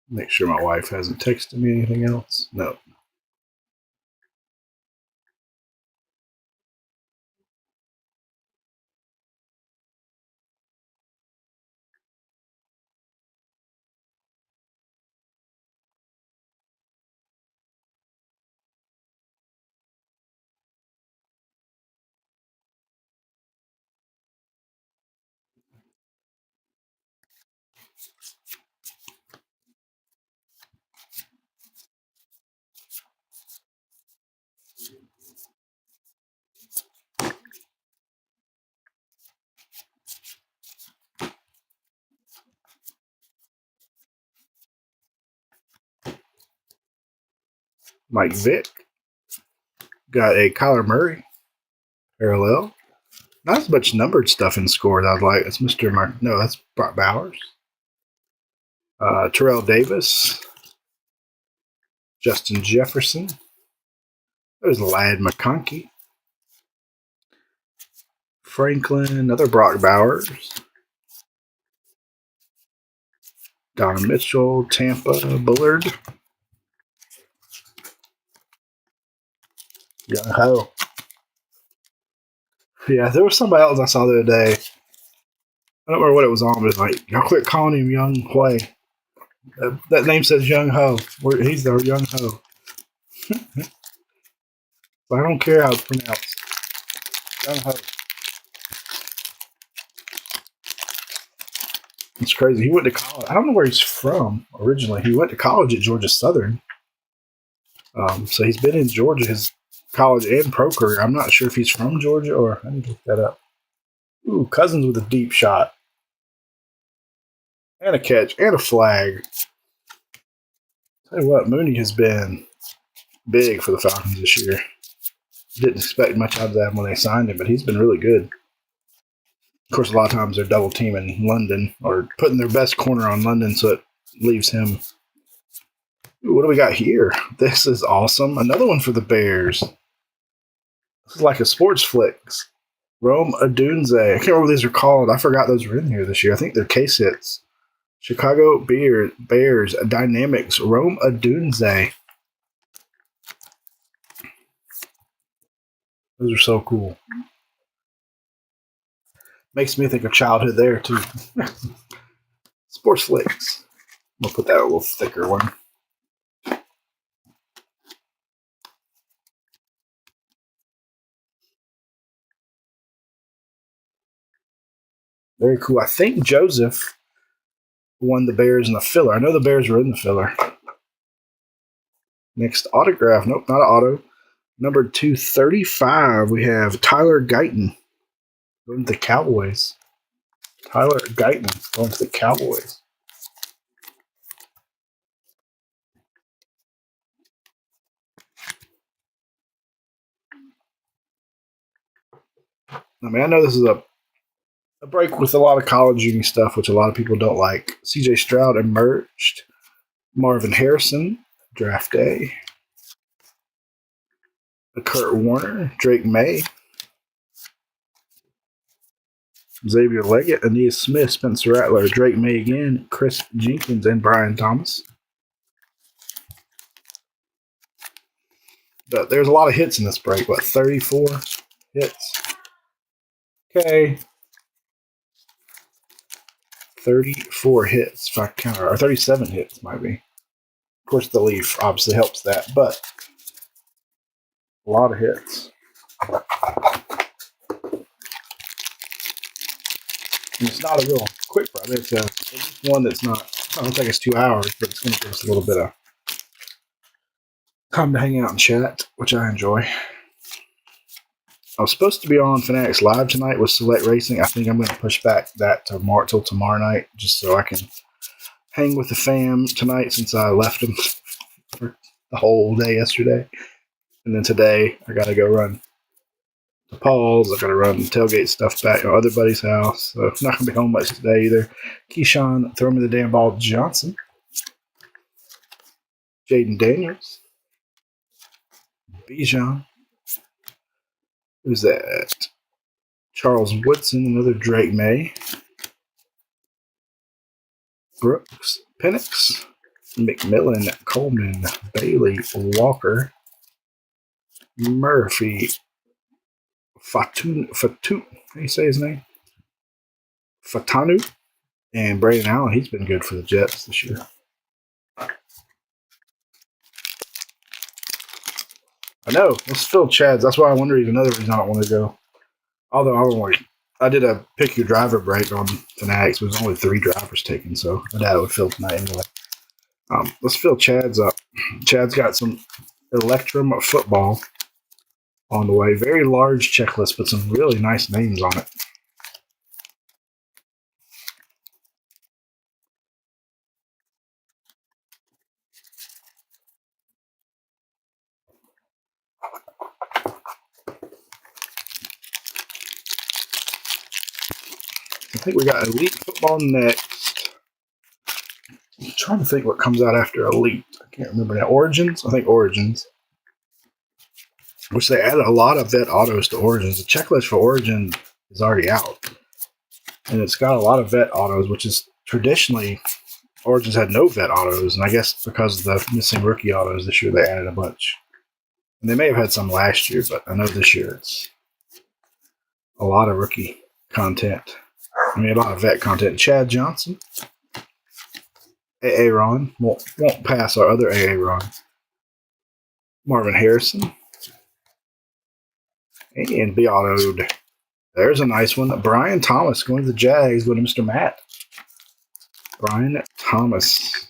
Make sure my wife hasn't texted me anything else. No. Mike Vick. Got a Kyler Murray parallel. Not as much numbered stuff in scores I'd like. It's Mr. Mark. No, that's Brock Bowers. Terrell Davis. Justin Jefferson. There's Lad McConkey. Franklin. Another Brock Bowers. Donna Mitchell. Tampa. Bullard. Young Ho. Yeah, there was somebody else I saw the other day. I don't remember what it was on, but it's like, y'all quit calling him Young Hui. That name says Young Ho. He's the Young Ho. But I don't care how it's pronounced. Young Ho. It's crazy. He went to college. I don't know where he's from originally. He went to college at Georgia Southern. So he's been in Georgia his college and pro career. I'm not sure if he's from Georgia or I need to look that up. Ooh, Cousins with a deep shot. And a catch. And a flag. Tell you what, Mooney has been big for the Falcons this year. Didn't expect much out of that when they signed him, but he's been really good. Of course, a lot of times they're double teaming London or putting their best corner on London, so it leaves him. Ooh, what do we got here? This is awesome. Another one for the Bears. This is like a sports flicks. Rome Odunze. I can't remember what these are called. I forgot those were in here this year. I think they're case hits. Chicago Bears Dynamics. Rome Odunze. Those are so cool. Makes me think of childhood there, too. Sports flicks. We'll put that a little thicker one. Very cool. I think Joseph won the Bears in the filler. I know the Bears were in the filler. Next autograph. Nope, not an auto. Number 235, we have Tyler Guyton going to the Cowboys. Tyler Guyton going to the Cowboys. I mean, I know this is a break with a lot of college uni stuff, which a lot of people don't like. CJ Stroud emerged. Marvin Harrison, draft day. Kurt Warner, Drake May, Xavier Leggett, Aeneas Smith, Spencer Rattler, Drake May again, Chris Jenkins, and Brian Thomas. But there's a lot of hits in this break. What, 34 hits? Okay. 34 hits, if I count, or 37 hits, might be. Of course, the leaf obviously helps that, but a lot of hits. And it's not a real quick run. It's at least one that's not, I don't take us 2 hours, but it's going to give us a little bit of time to hang out and chat, which I enjoy. I was supposed to be on Fanatics Live tonight with Select Racing. I think I'm going to push back that till tomorrow night, just so I can hang with the fam tonight since I left them for the whole day yesterday. And then today, I got to go run to Paul's. I got to run tailgate stuff back at other buddy's house. So I'm not going to be home much today either. Keyshawn, throw me the damn ball. Johnson. Jaden Daniels. Bijan. Who's that? Charles Woodson, another Drake May. Brooks, Penix, McMillan, Coleman, Bailey, Walker, Murphy, Fatun, how do you say his name? Fatanu, and Braden Allen. He's been good for the Jets this year. I know. Let's fill Chad's. That's why I wonder another reason I don't want to go. Although I did a pick your driver break on Fanatics, but there's only 3 drivers taken, so I doubt it would fill tonight anyway. Let's fill Chad's up. Chad's got some Electrum football on the way. Very large checklist, but some really nice names on it. I think we got Elite football next. I'm trying to think what comes out after Elite. I can't remember now. Origins? I think Origins. Which they added a lot of vet autos to Origins. The checklist for Origin is already out. And it's got a lot of vet autos, which is traditionally Origins had no vet autos. And I guess because of the missing rookie autos this year, they added a bunch. And they may have had some last year, but I know this year it's a lot of rookie content. I mean, a lot of vet content. Chad Johnson. A.A. Ron. Won't pass our other A.A. Ron. Marvin Harrison. And be autoed. There's a nice one. Brian Thomas going to the Jags, going to Mr. Matt. Brian Thomas.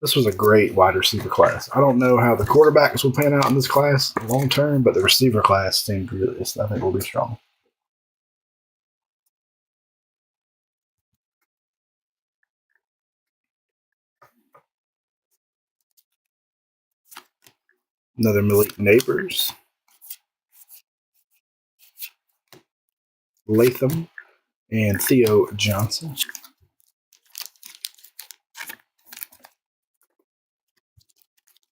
This was a great wide receiver class. I don't know how the quarterbacks will pan out in this class long term, but the receiver class seemed really, I think, will be strong. Another Malik Neighbors. Latham and Theo Johnson.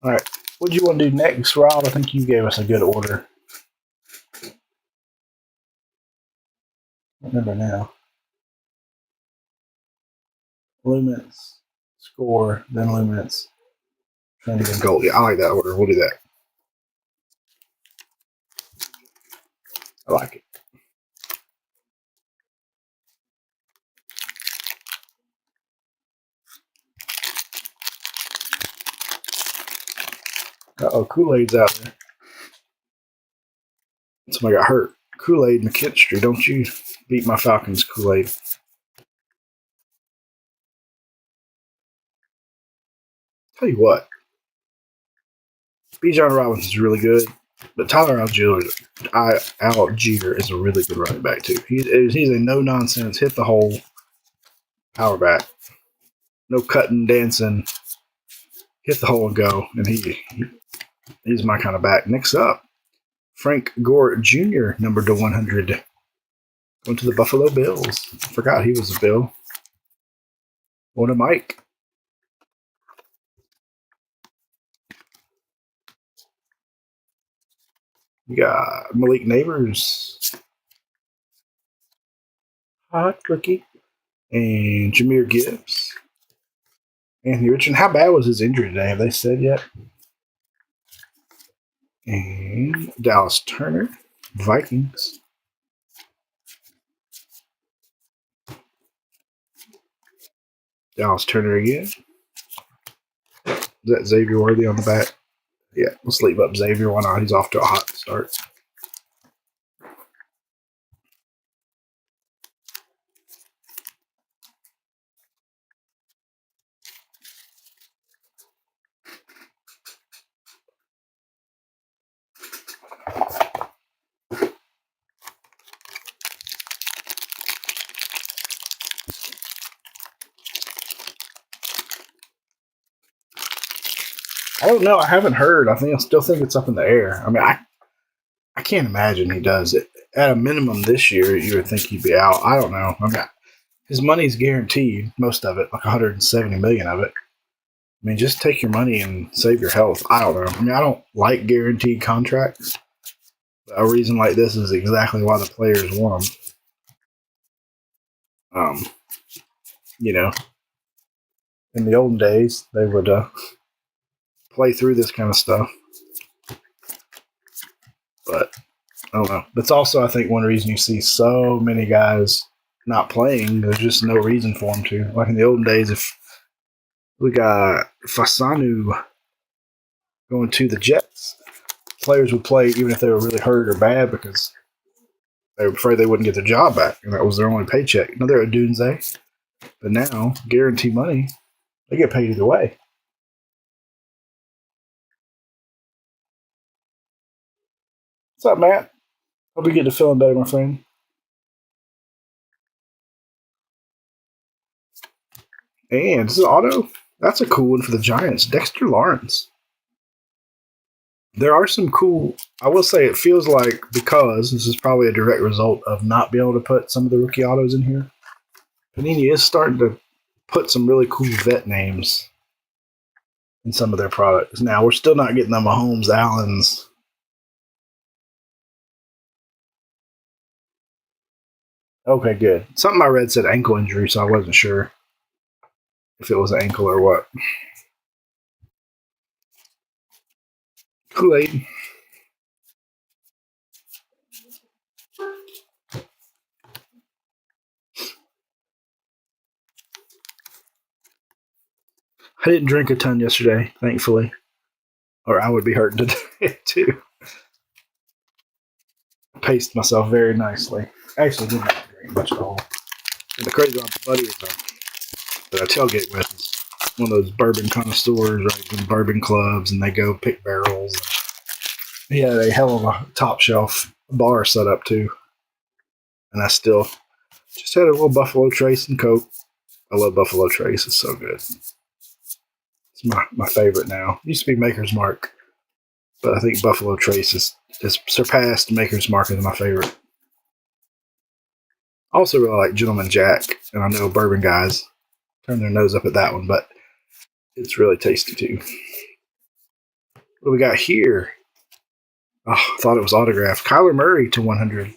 All right. What do you want to do next, Rob? I think you gave us a good order. I remember now. Lumens, score, then Lumens, trending, and goal. Yeah, I like that order. We'll do that. I like it. Uh-oh, Kool-Aid's out there. Somebody got hurt. Kool-Aid McKinstry, don't you beat my Falcons, Kool-Aid. Tell you what, Bijan Robinson is really good, but Tyler Algier is a really good running back too. He's a no-nonsense, hit the hole, power back. No cutting, dancing, hit the hole and go. And he's my kind of back. Next up, Frank Gore Jr., number to 100. Going to the Buffalo Bills. Forgot he was a Bill. Going to Mike. You got Malik Neighbors. Hot rookie. And Jahmyr Gibbs. Anthony Richardson. How bad was his injury today? Have they said yet? And Dallas Turner. Vikings. Dallas Turner again. Is that Xavier Worthy on the back? Yeah, let's leave up Xavier. Why not? He's off to a hot start. I don't know. I haven't heard. I still think it's up in the air. I mean, I can't imagine he does it. At a minimum this year, you would think he'd be out. I don't know. I mean, his money's guaranteed, most of it, like 170 million of it. I mean, just take your money and save your health. I don't know. I mean, I don't like guaranteed contracts. But a reason like this is exactly why the players want them. You know, in the olden days, they would play through this kind of stuff. But I don't know. That's also, I think, one reason you see so many guys not playing. There's just no reason for them to. Like in the olden days, if we got Fasanu going to the Jets, players would play even if they were really hurt or bad because they were afraid they wouldn't get their job back, and that was their only paycheck. Now they're a Dunze, but now guarantee money, they get paid either way. What's up, Matt? Hope you get to feeling better, my friend. And this is auto. That's a cool one for the Giants. Dexter Lawrence. There are some cool. I will say it feels like, because this is probably a direct result of not being able to put some of the rookie autos in here, Panini is starting to put some really cool vet names in some of their products. Now, we're still not getting the Mahomes, Allens. Okay, good. Something I read said ankle injury, so I wasn't sure if it was an ankle or what. Kool-Aid. I didn't drink a ton yesterday, thankfully, or I would be hurting today too. Paced myself very nicely. Actually, didn't have to drink much at all. And the crazy about the buddy that I tailgate with is one of those bourbon connoisseurs, right? In bourbon clubs, and they go pick barrels. He had a hell of a top shelf bar set up too, and I still just had a little Buffalo Trace and Coke. I love Buffalo Trace; it's so good. It's my favorite now. It used to be Maker's Mark, but I think Buffalo Trace has surpassed Maker's Mark as my favorite. I also really like Gentleman Jack, and I know bourbon guys turn their nose up at that one, but it's really tasty too. What do we got here? Oh, I thought it was autographed. Kyler Murray to 100.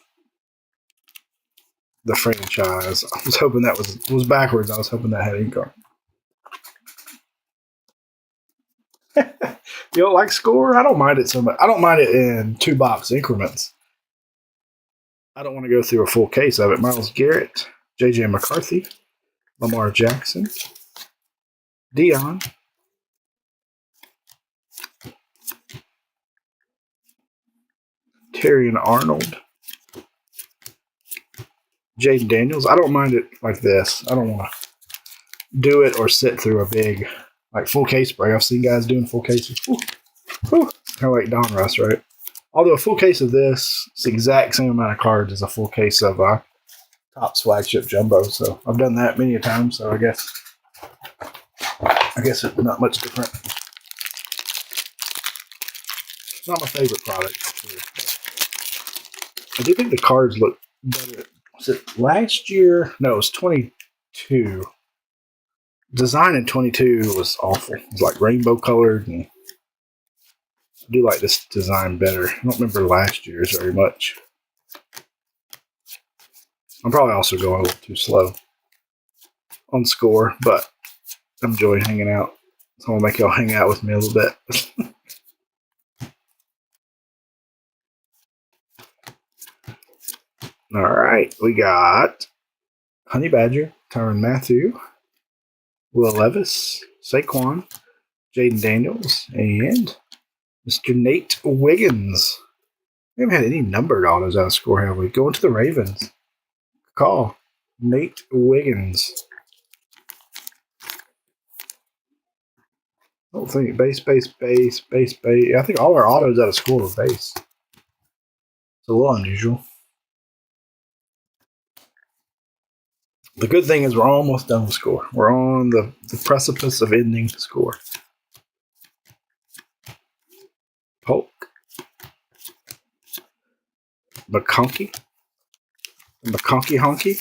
The franchise. I was hoping that was backwards. I was hoping that had ink on. You don't like score? I don't mind it so much. I don't mind it in 2-box increments. I don't want to go through a full case of it. Myles Garrett, J.J. McCarthy, Lamar Jackson, Dion, Terrion Arnold, Jaden Daniels. I don't mind it like this. I don't want to do it or sit through a big, like, full case break. I've seen guys doing full cases. Kind of like Donruss, right? Although a full case of this, it's the exact same amount of cards as a full case of Topps flagship jumbo. So I've done that many a time. So I guess it's not much different. It's not my favorite product. I do think the cards look better. Was it last year? No, it was 22. Design in 22 was awful. It was like rainbow colored, and I do like this design better. I don't remember last year's very much. I'm probably also going a little too slow on score, but I'm enjoying hanging out. So I'll make y'all hang out with me a little bit. All right, we got Honey Badger, Tyrann Mathieu, Will Levis, Saquon, Jaden Daniels, and Mr. Nate Wiggins. We haven't had any numbered autos out of score, have we? Going to the Ravens. Call Nate Wiggins. I don't think base. I think all our autos out of score are base. It's a little unusual. The good thing is we're almost done with score. We're on the precipice of ending score. Polk. McConkey. McConkey Honky.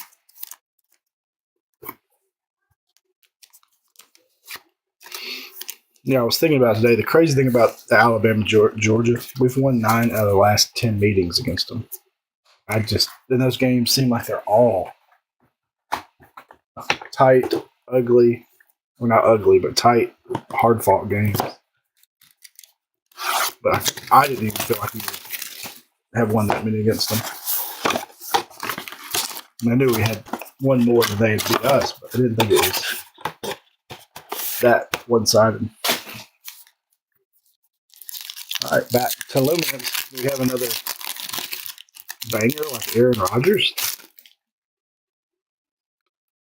Yeah, I was thinking about today. The crazy thing about the Alabama, Georgia, we've won 9 out of the last 10 meetings against them. In those games seem like they're all tight, ugly. Well, not ugly, but tight, hard fought games. But I didn't even feel like we would have won that many against them. And I knew we had one more than they had beat us, but I didn't think it was that one-sided. All right, back to Luminance. We have another banger like Aaron Rodgers.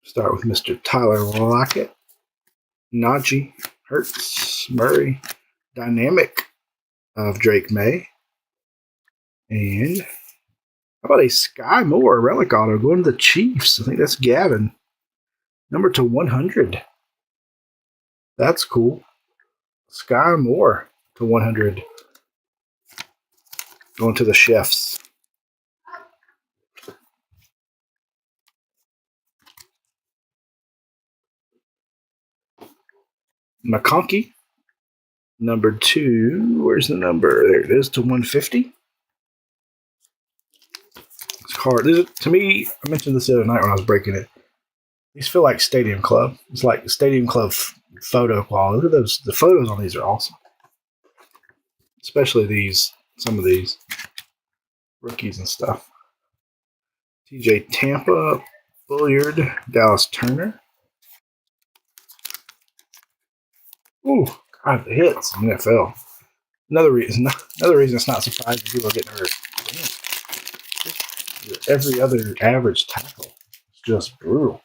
Start with Mr. Tyler Lockett, Najee, Hurts, Murray, Dynamic of Drake May, and how about a Sky Moore relic auto going to the Chiefs? I think that's Gavin. Number to 100. That's cool. Sky Moore to 100. Going to the Chefs. McConkey. Number 2. Where's the number? There it is, to 150. This card, to me, I mentioned this the other night when I was breaking it. These feel like Stadium Club. It's like Stadium Club photo quality. Look at those. The photos on these are awesome. Especially some of these rookies and stuff. TJ Tampa, Bulliard, Dallas Turner. Ooh, God, the hits in the NFL. Another reason it's not surprising people are getting hurt. Damn. Every other average tackle. It's just brutal.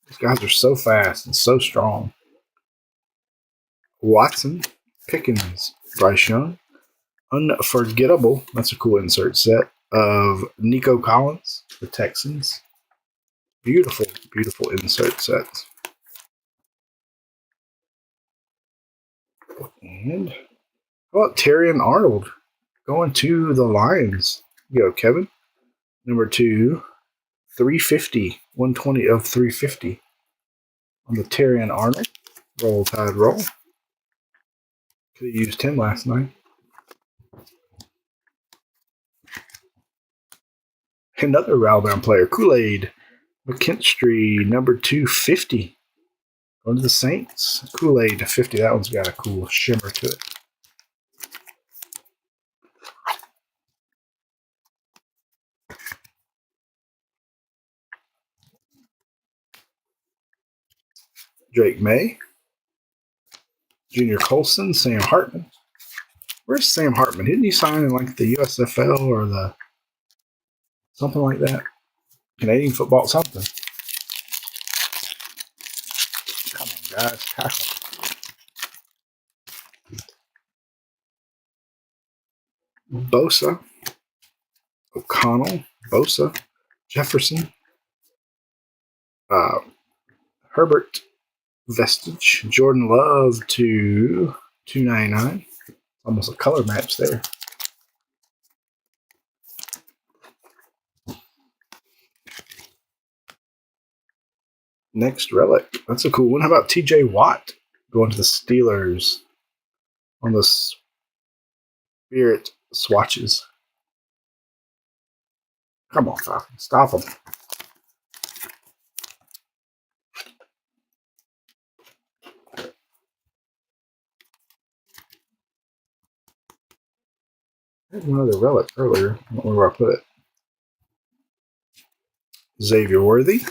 These guys are so fast and so strong. Watson, Pickens, Bryce Young. Unforgettable, that's a cool insert set, of Nico Collins, the Texans. Beautiful, beautiful insert sets. And how about Terrion Arnold going to the Lions? You go, Kevin. Number 2, 350, 120 of 350 on the Terrion Arnold. Roll Tide roll. Could have used him last night. Another Alabama player, Kool-Aid McKinstry, number 250. Going to the Saints. Kool-Aid 50. That one's got a cool shimmer to it. Drake May. Junior Colson. Sam Hartman. Where's Sam Hartman? Didn't he sign in like the USFL or the something like that? Canadian football something. Come on, guys. Tackle. Bosa. O'Connell. Bosa. Jefferson. Herbert. Vestige. Jordan Love to 299. Almost a color match there. Next relic. That's a cool one. How about TJ Watt going to the Steelers on the Spirit swatches? Come on, Falcon. Stop them. I had one other relic earlier. I don't know where I put it. Xavier Worthy,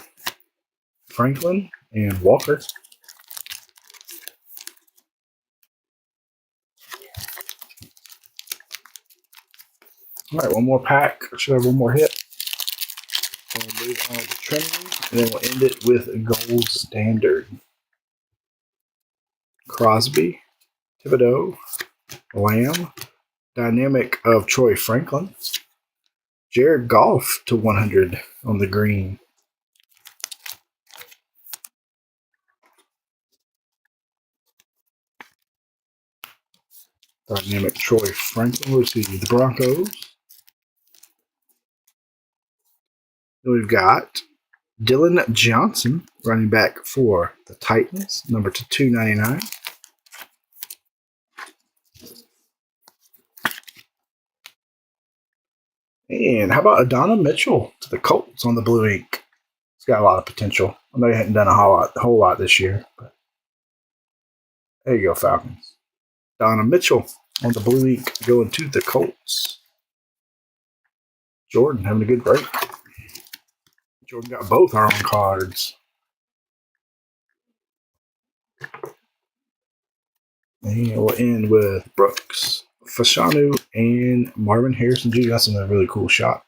Franklin, and Walker. All right, one more pack. I should have one more hit. We'll move on to Trinity, and then we'll end it with a gold standard. Crosby, Thibodeau, Lamb, dynamic of Troy Franklin, Jared Goff to 100 on the green. Dynamic Troy Franklin. We'll see the Broncos. Then we've got Dylan Johnson, running back for the Titans, number to 299. And how about Adonai Mitchell to the Colts on the blue ink? It's got a lot of potential. I know he hadn't done a whole lot this year, but there you go, Falcons. Adonai Mitchell on the blue ink going to the Colts. Jordan having a good break. Jordan got both our own cards. And we'll end with Brooks, Fashanu, and Marvin Harrison Jr. That's a really cool shot.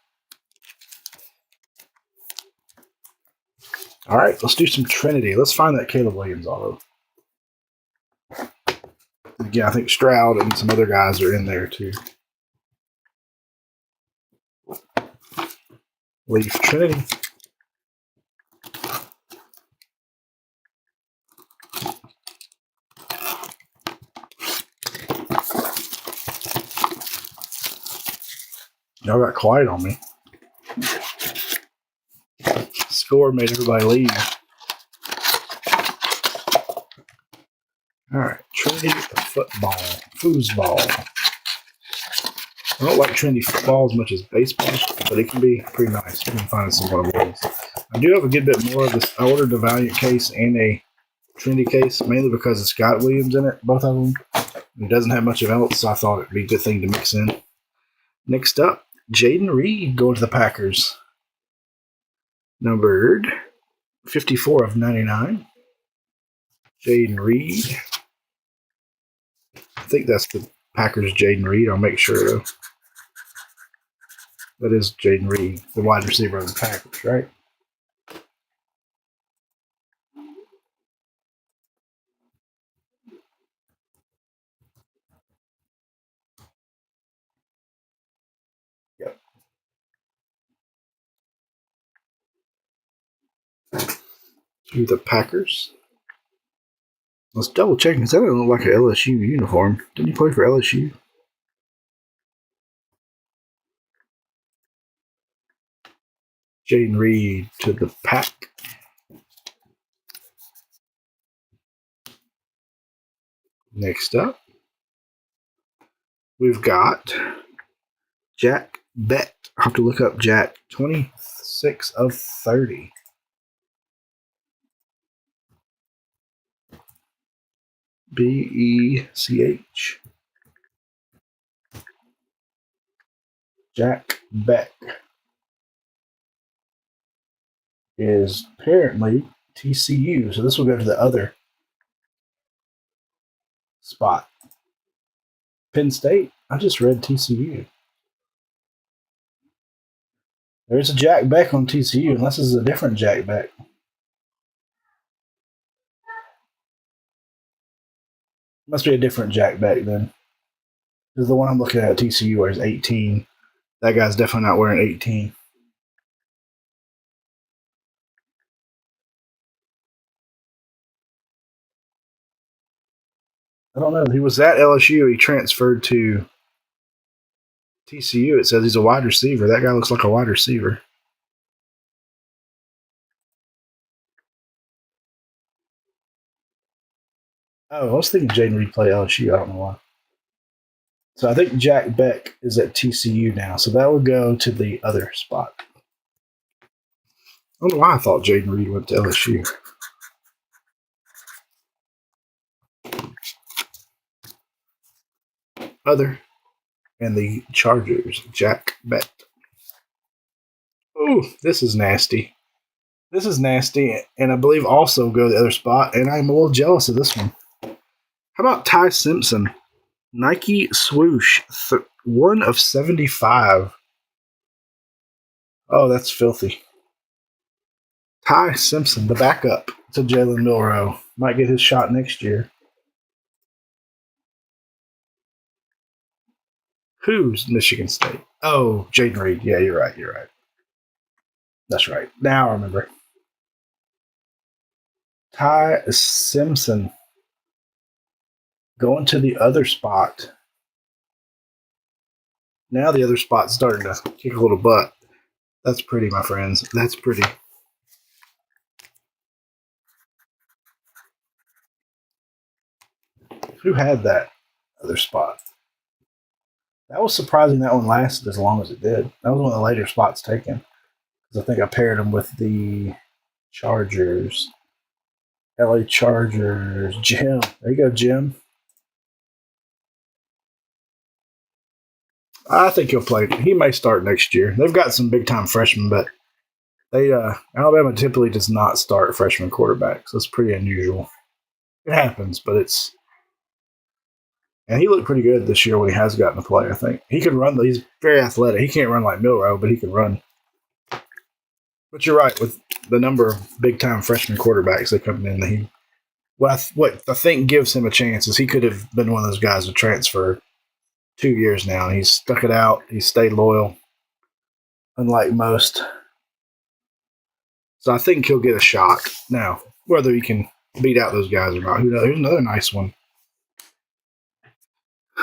All right, let's do some Trinity. Let's find that Caleb Williams auto. Again, I think Stroud and some other guys are in there too. Leaf Trinity. Y'all got quiet on me. Score made everybody leave. All right, Trinity football. Foosball. I don't like Trinity football as much as baseball, but it can be pretty nice. You can find it somewhere else. I do have a good bit more of this. I ordered a Valiant case and a Trinity case, mainly because it's got Williams in it, both of them. It doesn't have much of else, so I thought it'd be a good thing to mix in. Next up, Jaden Reed going to the Packers. Numbered 54 of 99. Jaden Reed. I think that's the Packers' Jaden Reed. I'll make sure, though. That is Jaden Reed, the wide receiver of the Packers, right? Yep. To the Packers. Let's double check because that doesn't look like an LSU uniform. Didn't he play for LSU? Jaden Reed to the Pack. Next up, we've got Jack Beck. I have to look up Jack. 26 of 30. Bech. Jack Beck is apparently TCU, so this will go to the other spot. Penn State. I just read TCU. There's a Jack Beck on TCU, unless this is a different Jack Beck. Must be a different Jack Beck then. Because the one I'm looking at TCU wears 18. That guy's definitely not wearing 18. I don't know. He was at LSU. He transferred to TCU. It says he's a wide receiver. That guy looks like a wide receiver. Oh, I was thinking Jaden Reed played LSU. I don't know why. So I think Jack Beck is at TCU now. So that would go to the other spot. I don't know why I thought Jaden Reed went to LSU. Other and the Chargers, Jack Beck. Oh, this is nasty. This is nasty, and I believe also go to the other spot, and I'm a little jealous of this one. How about Ty Simpson? Nike swoosh, 1 of 75. Oh, that's filthy. Ty Simpson, the backup to Jalen Milroe, might get his shot next year. Who's Michigan State? Oh, Jaden Reed. Yeah, you're right. You're right. That's right. Now I remember. Ty Simpson going to the other spot. Now the other spot's starting to kick a little butt. That's pretty, my friends. That's pretty. Who had that other spot? That was surprising that one lasted as long as it did. That was one of the later spots taken. Because I think I paired them with the Chargers. LA Chargers. Jim. There you go, Jim. I think he'll play. He may start next year. They've got some big time freshmen, but they Alabama typically does not start freshman quarterbacks. That's pretty unusual. It happens, but it's. And he looked pretty good this year when he has gotten to play, I think. He can run. He's very athletic. He can't run like Milroe, but he can run. But you're right, with the number of big time freshman quarterbacks that come in, what I think gives him a chance is he could have been one of those guys to transfer 2 years now, and he's stuck it out. He's stayed loyal, unlike most. So I think he'll get a shot. Now, whether he can beat out those guys or not, who knows? Here's another nice one.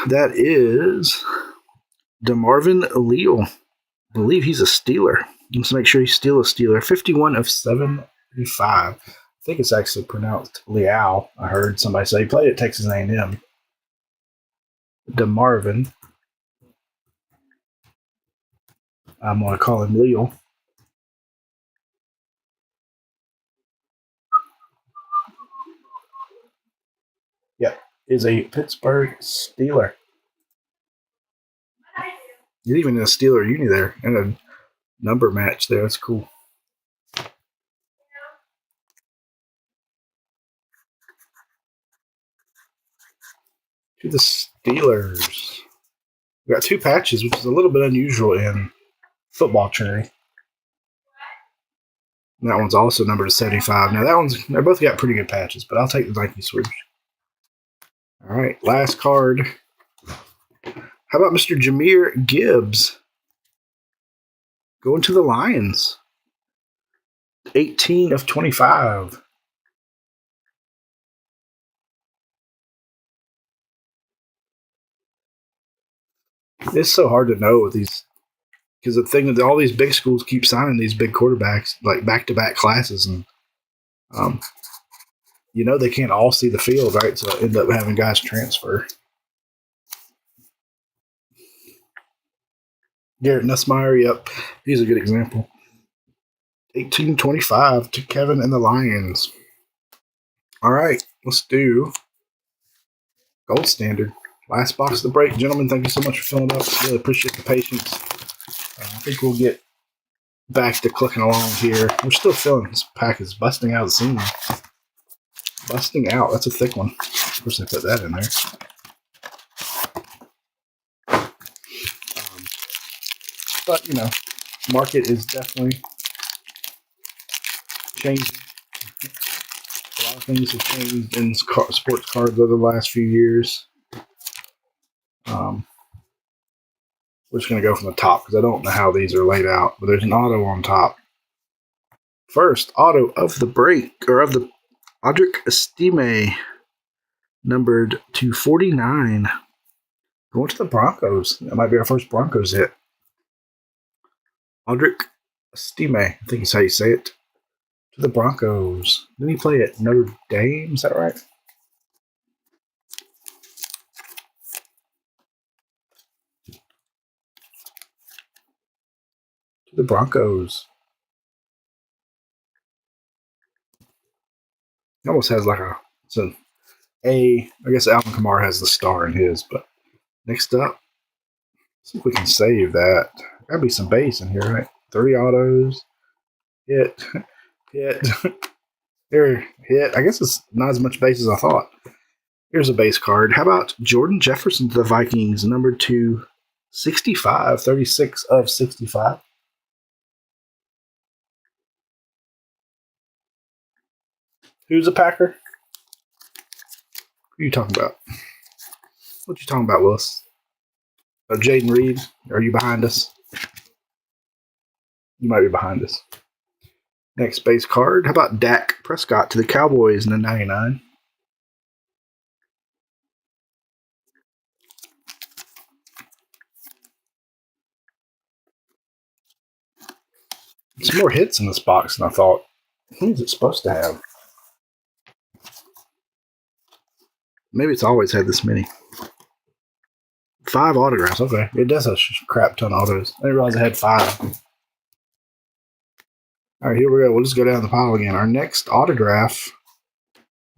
That is DeMarvin Leal. I believe he's a Steeler. Let's make sure he's still a Steeler. 51 of 75. I think it's actually pronounced Leal. I heard somebody say he played at Texas A&M. DeMarvin. I'm going to call him Leal. Yep, is a Pittsburgh Steeler. He's even in a Steeler uni there and a number match there. That's cool. To the Steelers. We got 2 patches, which is a little bit unusual in football training. And that one's also numbered to 75. Now they both got pretty good patches, but I'll take the Nike swoosh. All right, last card. How about Mr. Jahmyr Gibbs? Going to the Lions. 18 of 25. It's so hard to know with these, because the thing is, all these big schools keep signing these big quarterbacks, like back-to-back classes, and they can't all see the field, right? So end up having guys transfer. Garrett Nussmeier, yep, he's a good example. 18-25 to Kevin and the Lions. All right, let's do gold standard. Last box of the break. Gentlemen, thank you so much for filling up. Really appreciate the patience. I think we'll get back to clicking along here. We're still feeling this pack is busting out of the seam. Busting out. That's a thick one. Of course, I put that in there. But, market is definitely changing. A lot of things have changed in sports cards over the last few years. We're just going to go from the top because I don't know how these are laid out, but there's an auto on top. First auto of the break, or of the Audric Estime, numbered to 49. Going to the Broncos. That might be our first Broncos hit. Audric Estime, I think is how you say it. To the Broncos. Didn't he play at Notre Dame? Is that right? The Broncos. It almost has like it's an A. I guess Alvin Kamara has the star in his, but next up, see if we can save that. Gotta be some base in here, right? 3 autos. Hit. Hit. Here, hit. I guess it's not as much base as I thought. Here's a base card. How about Jordan Jefferson to the Vikings, number 265, 36 of 65. Who's a Packer? Who are you talking about? What you talking about, Willis? Oh, Jaden Reed. Are you behind us? You might be behind us. Next base card. How about Dak Prescott to the Cowboys in the 99? Some more hits in this box than I thought. Who is it supposed to have? Maybe it's always had this many. 5 autographs. Okay. It does have a crap ton of autos. I didn't realize it had 5. All right, here we go. We'll just go down the pile again. Our next autograph.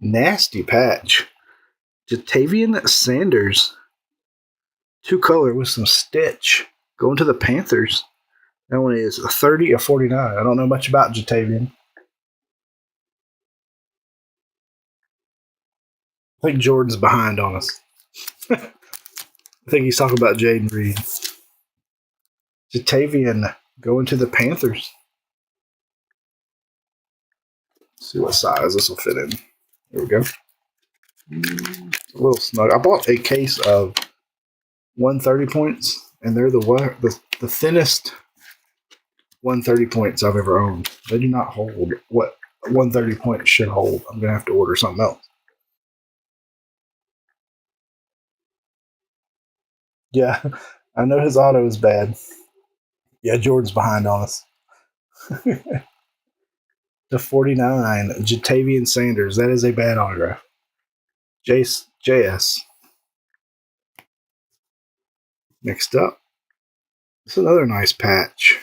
Nasty patch. Jatavian Sanders. 2 color with some stitch. Going to the Panthers. That one is 30 of 49. I don't know much about Jatavian. I think Jordan's behind on us. I think he's talking about Jaden Reed. Jatavian going to the Panthers. Let's see what size this will fit in. There we go. It's a little snug. I bought a case of 130 points, and they're the thinnest 130 points I've ever owned. They do not hold what 130 points should hold. I'm going to have to order something else. Yeah, I know his auto is bad. Yeah, Jordan's behind on us. The 49, Jatavian Sanders. That is a bad autograph. JS. Next up, it's another nice patch.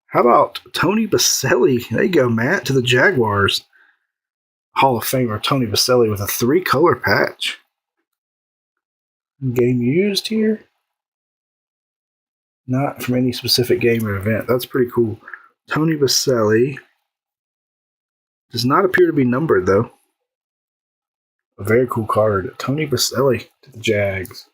How about Tony Baselli? There you go, Matt, to the Jaguars. Hall of Famer Tony Baselli with a 3-color patch. Game used here? Not from any specific game or event. That's pretty cool. Tony Baselli does not appear to be numbered, though. A very cool card. Tony Baselli to the Jags.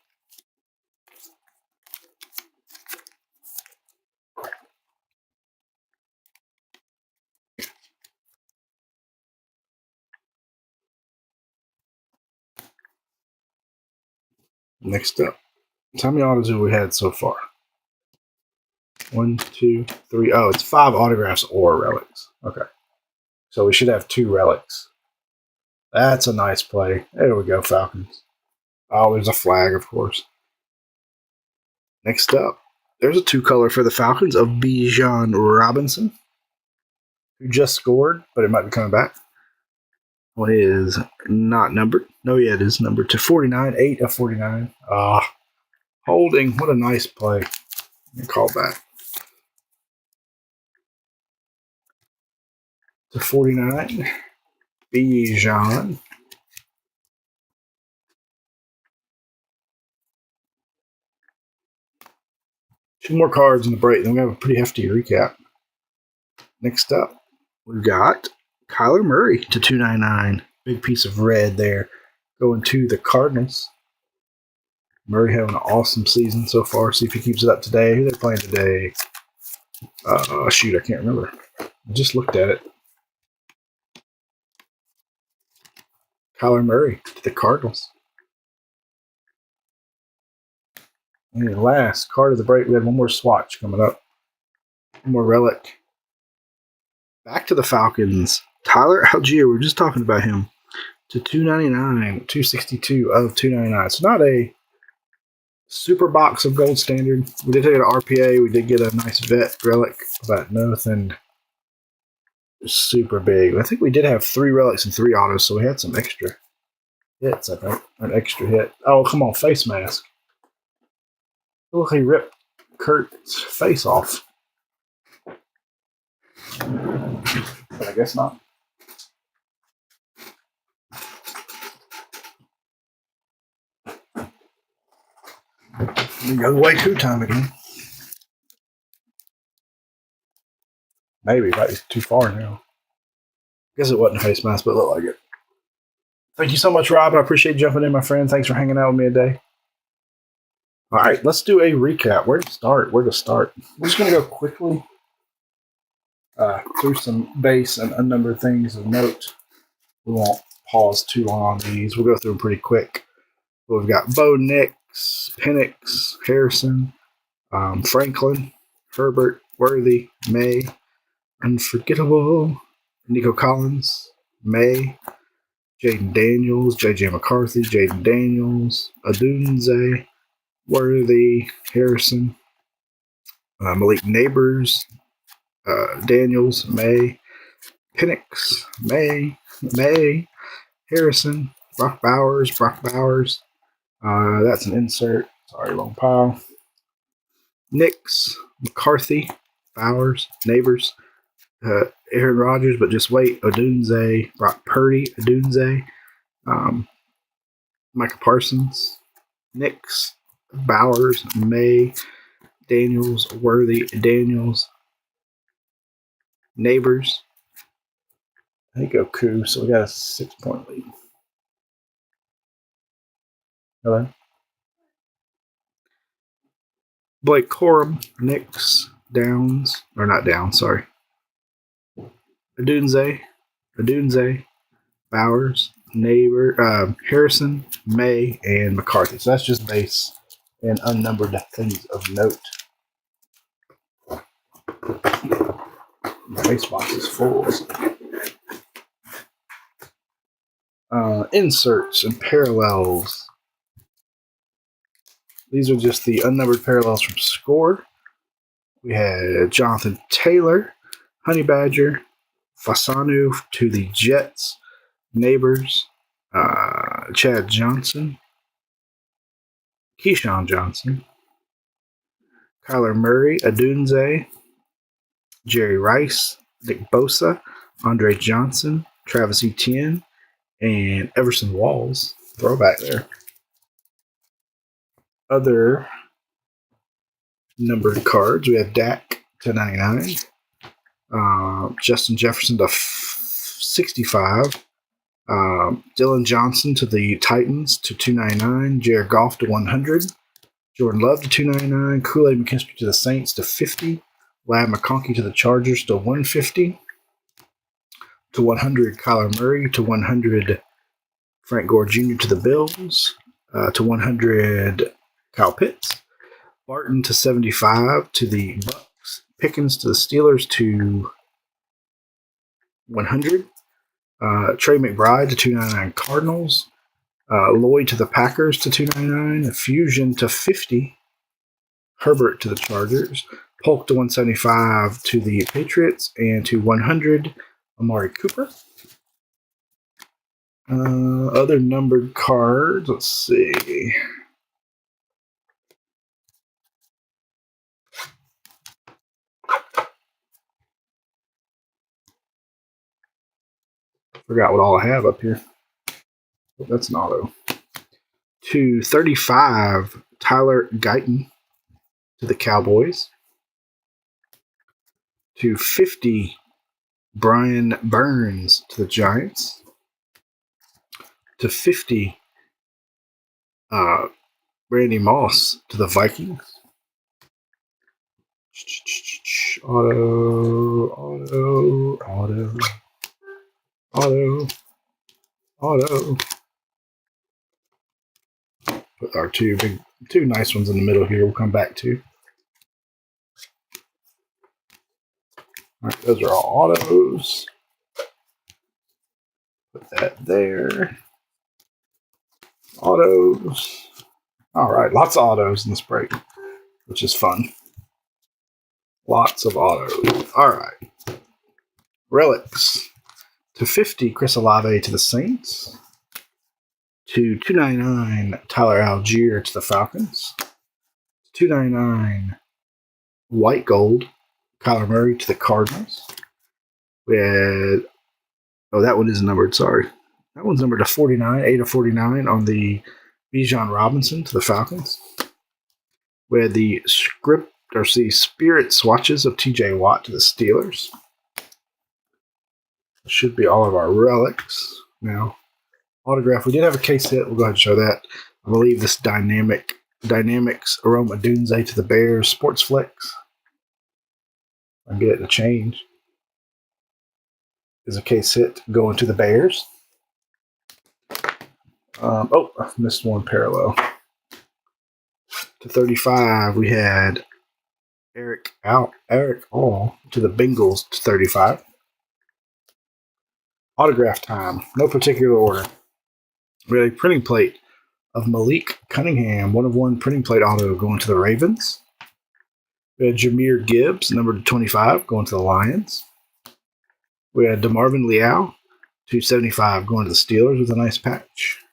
Next up. How many autos have we had so far? 1, 2, 3. Oh, it's 5 autographs or relics. Okay. So we should have 2 relics. That's a nice play. There we go, Falcons. Oh, there's a flag, of course. Next up, there's a 2-color for the Falcons of Bijan Robinson, who just scored, but it might be coming back. One is not numbered. No, yeah, it is numbered to 49, 8 of 49. Holding. What a nice play. Call back. To 49, Bijan. Two more cards in the break, then we have a pretty hefty recap. Next up, we've got Kyler Murray to 299. Big piece of red there. Going to the Cardinals. Murray having an awesome season so far. See if he keeps it up today. Who are they playing today? Shoot, I can't remember. I just looked at it. Kyler Murray to the Cardinals. And last card of the break, we had one more swatch coming up. One more relic. Back to the Falcons. Tyler Algier, we were just talking about him. To 299, 262 of 299. It's not a super box of gold standard. We did get an RPA. We did get a nice vet relic, but nothing super big. I think we did have 3 relics and 3 autos, so we had some extra hits, I think. An extra hit. Oh, come on, face mask. Look, he ripped Kurt's face off. But I guess not. We go way two time again. Maybe, might be too far now. Guess it wasn't a face mask, but it looked like it. Thank you so much, Rob. I appreciate you jumping in, my friend. Thanks for hanging out with me today. All right, let's do a recap. Where to start? We're just going to go quickly through some base and unnumbered things of note. We won't pause too long on these. We'll go through them pretty quick. We've got Bo Nix, Penix, Harrison, Franklin, Herbert, Worthy, May, Unforgettable, Nico Collins, May, Jaden Daniels, JJ McCarthy, Jaden Daniels, Adunze, Worthy, Harrison, Malik Neighbors, Daniels, May, Penix, May, Harrison, Brock Bowers. That's an insert. Sorry, long pile. Nix, McCarthy, Bowers, Neighbors, Aaron Rodgers, but just wait. Odunze, Brock Purdy, Odunze, Micah Parsons, Nix, Bowers, May, Daniels, Worthy, Daniels, Neighbors. I think Oku, so we got a 6-point lead. Hello? Blake Corum, Nix, Downs, or not Downs, sorry. Adunze, Bowers, Harrison, May, and McCarthy. So that's just base and unnumbered things of note. My base box is full. Inserts and parallels. These are just the unnumbered parallels from Score. We had Jonathan Taylor, Honey Badger, Fasanu to the Jets, Neighbors, Chad Johnson, Keyshawn Johnson, Kyler Murray, Adunze, Jerry Rice, Nick Bosa, Andre Johnson, Travis Etienne, and Everson Walls. Throwback there. Other numbered cards, we have Dak to 99, Justin Jefferson to 65, Dylan Johnson to the Titans to 299, Jared Goff to 100, Jordan Love to 299, Kool-Aid McKinstry to the Saints to 50, Lab McConkey to the Chargers to 150, to 100 Kyler Murray, to 100 Frank Gore Jr. to the Bills, to 100 Kyle Pitts, Barton to 75 to the Bucks, Pickens to the Steelers to 100, Trey McBride to 299 Cardinals, Lloyd to the Packers to 299, Fusion to 50, Herbert to the Chargers, Polk to 175 to the Patriots, and to 100 Amari Cooper. Other numbered cards, let's see. Forgot what all I have up here. But that's an auto. To 35, Tyler Guyton to the Cowboys. To 50, Brian Burns to the Giants. To 50, Randy Moss to the Vikings. Auto. Put our two nice ones in the middle here. We'll come back to. All right, those are all autos. Put that there. Autos. All right, lots of autos in this break, which is fun. Lots of autos. All right. Relics. To 50, Chris Olave to the Saints. To 299, Tyler Algier to the Falcons. 299, White Gold, Kyler Murray to the Cardinals. We had, oh, that one is numbered, sorry. That one's numbered to 49, 8 of 49 on the Bijan Robinson to the Falcons. We had the Spirit swatches of TJ Watt to the Steelers. Should be all of our relics now. Autograph. We did have a case hit. We'll go ahead and show that. I believe this Dynamics Aroma Dunze to the Bears Sports Flex. I get it to change. Is a case hit going to the Bears. I missed one parallel. To 35, we had Eric All to the Bengals to 35. Autograph time. No particular order. We had a printing plate of Malik Cunningham, 1/1 printing plate auto going to the Ravens. We had Jahmyr Gibbs, number 25, going to the Lions. We had DeMarvin Leal, 275, going to the Steelers with a nice patch.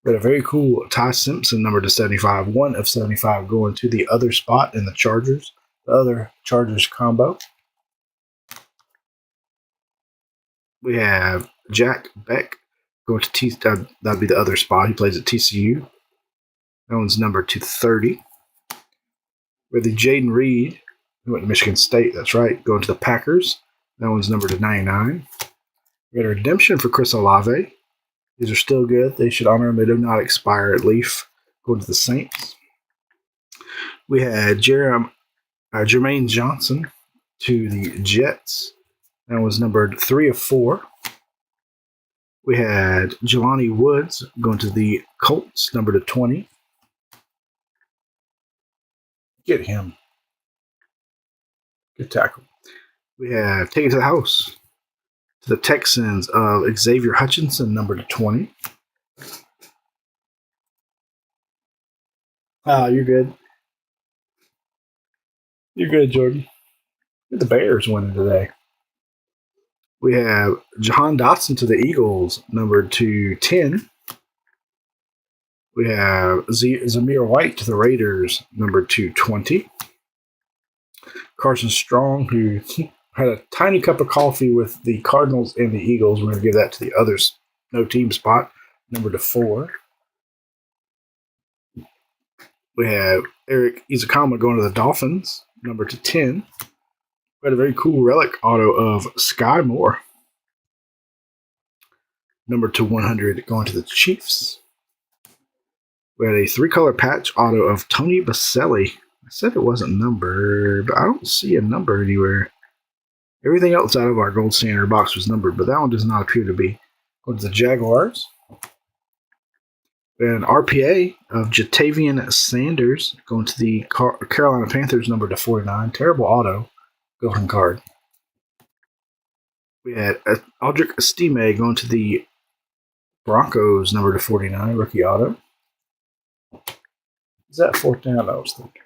We had a very cool Ty Simpson, number 75, 1 of 75, going to the other spot in the Chargers, the other Chargers combo. We have Jack Beck going to that'd be the other spot. He plays at TCU. That one's number 230. We have the Jaden Reed, who went to Michigan State, that's right, going to the Packers. That one's numbered to 99. We got a redemption for Chris Olave. These are still good. They should honor them. They do not expire at Leaf. Going to the Saints. We had Jermaine Johnson to the Jets. That was numbered 3 of 4. We had Jelani Woods going to the Colts, numbered to 20. Get him. Good tackle. We have Take It to the House to the Texans of Xavier Hutchinson, numbered to 20. You're good. You're good, Jordan. The Bears winning today. We have Jahan Dotson to the Eagles, numbered to 10. We have Zamir White to the Raiders, numbered to 20. Carson Strong, who had a tiny cup of coffee with the Cardinals and the Eagles. We're going to give that to the others. No team spot, numbered to 4. We have Eric Izukama going to the Dolphins, numbered to 10. We had a very cool relic auto of Sky Moore, numbered to 100, going to the Chiefs. We had a 3-color patch auto of Tony Baselli. I said it wasn't numbered, but I don't see a number anywhere. Everything else out of our gold standard box was numbered, but that one does not appear to be. Going to the Jaguars. An RPA of Jatavian Sanders going to the Carolina Panthers, numbered to 49. Terrible auto. Golden card. We had Aldrich Estime going to the Broncos, numbered to 49. Rookie auto. Is that 4th down? I was thinking.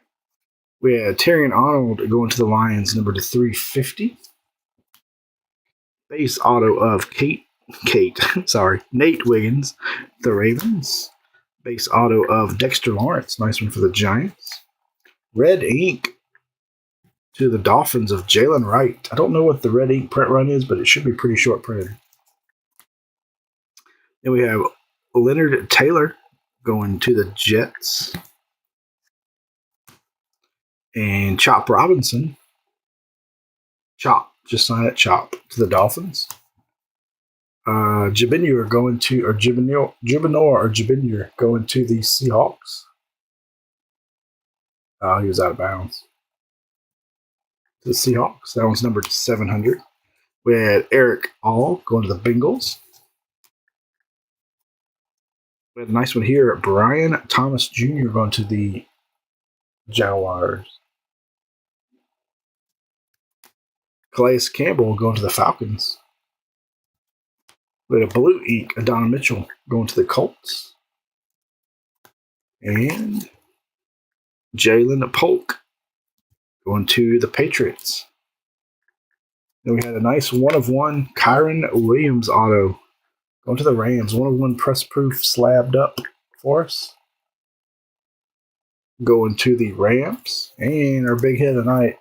We had Terrion Arnold going to the Lions, numbered to 350. Base auto of Nate Wiggins, the Ravens. Base auto of Dexter Lawrence, nice one for the Giants. Red ink to the Dolphins of Jalen Wright. I don't know what the red ink print run is, but it should be pretty short printed. Then we have Leonard Taylor going to the Jets. And Chop Robinson. Just sign it, Chop, to the Dolphins. Jabinur going to the Seahawks. He was out of bounds. To the Seahawks. That one's numbered 700. We had Eric All going to the Bengals. We had a nice one here. Brian Thomas Jr. going to the Jaguars. Calais Campbell going to the Falcons. We had a blue ink, Adonai Mitchell going to the Colts. And Jalen Polk going to the Patriots. Then we had a nice 1/1 Kyron Williams auto going to the Rams. 1/1 press proof slabbed up for us. Going to the Rams. And our big hit of the night.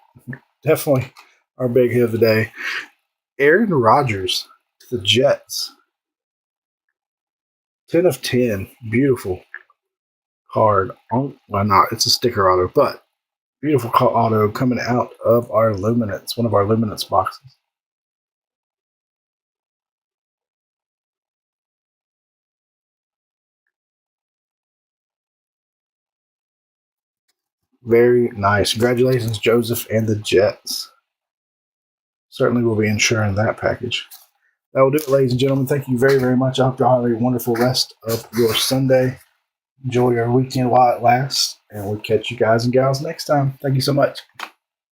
Definitely our big hit of the day. Aaron Rodgers to the Jets. 10 of 10. Beautiful card. Well, not. It's a sticker auto, but beautiful auto coming out of our Luminance, one of our Luminance boxes. Very nice. Congratulations, Joseph and the Jets. Certainly will be insuring that package. That will do it, ladies and gentlemen. Thank you very, very much. I hope you all have a wonderful rest of your Sunday. Enjoy your weekend while it lasts, and we'll catch you guys and gals next time. Thank you so much.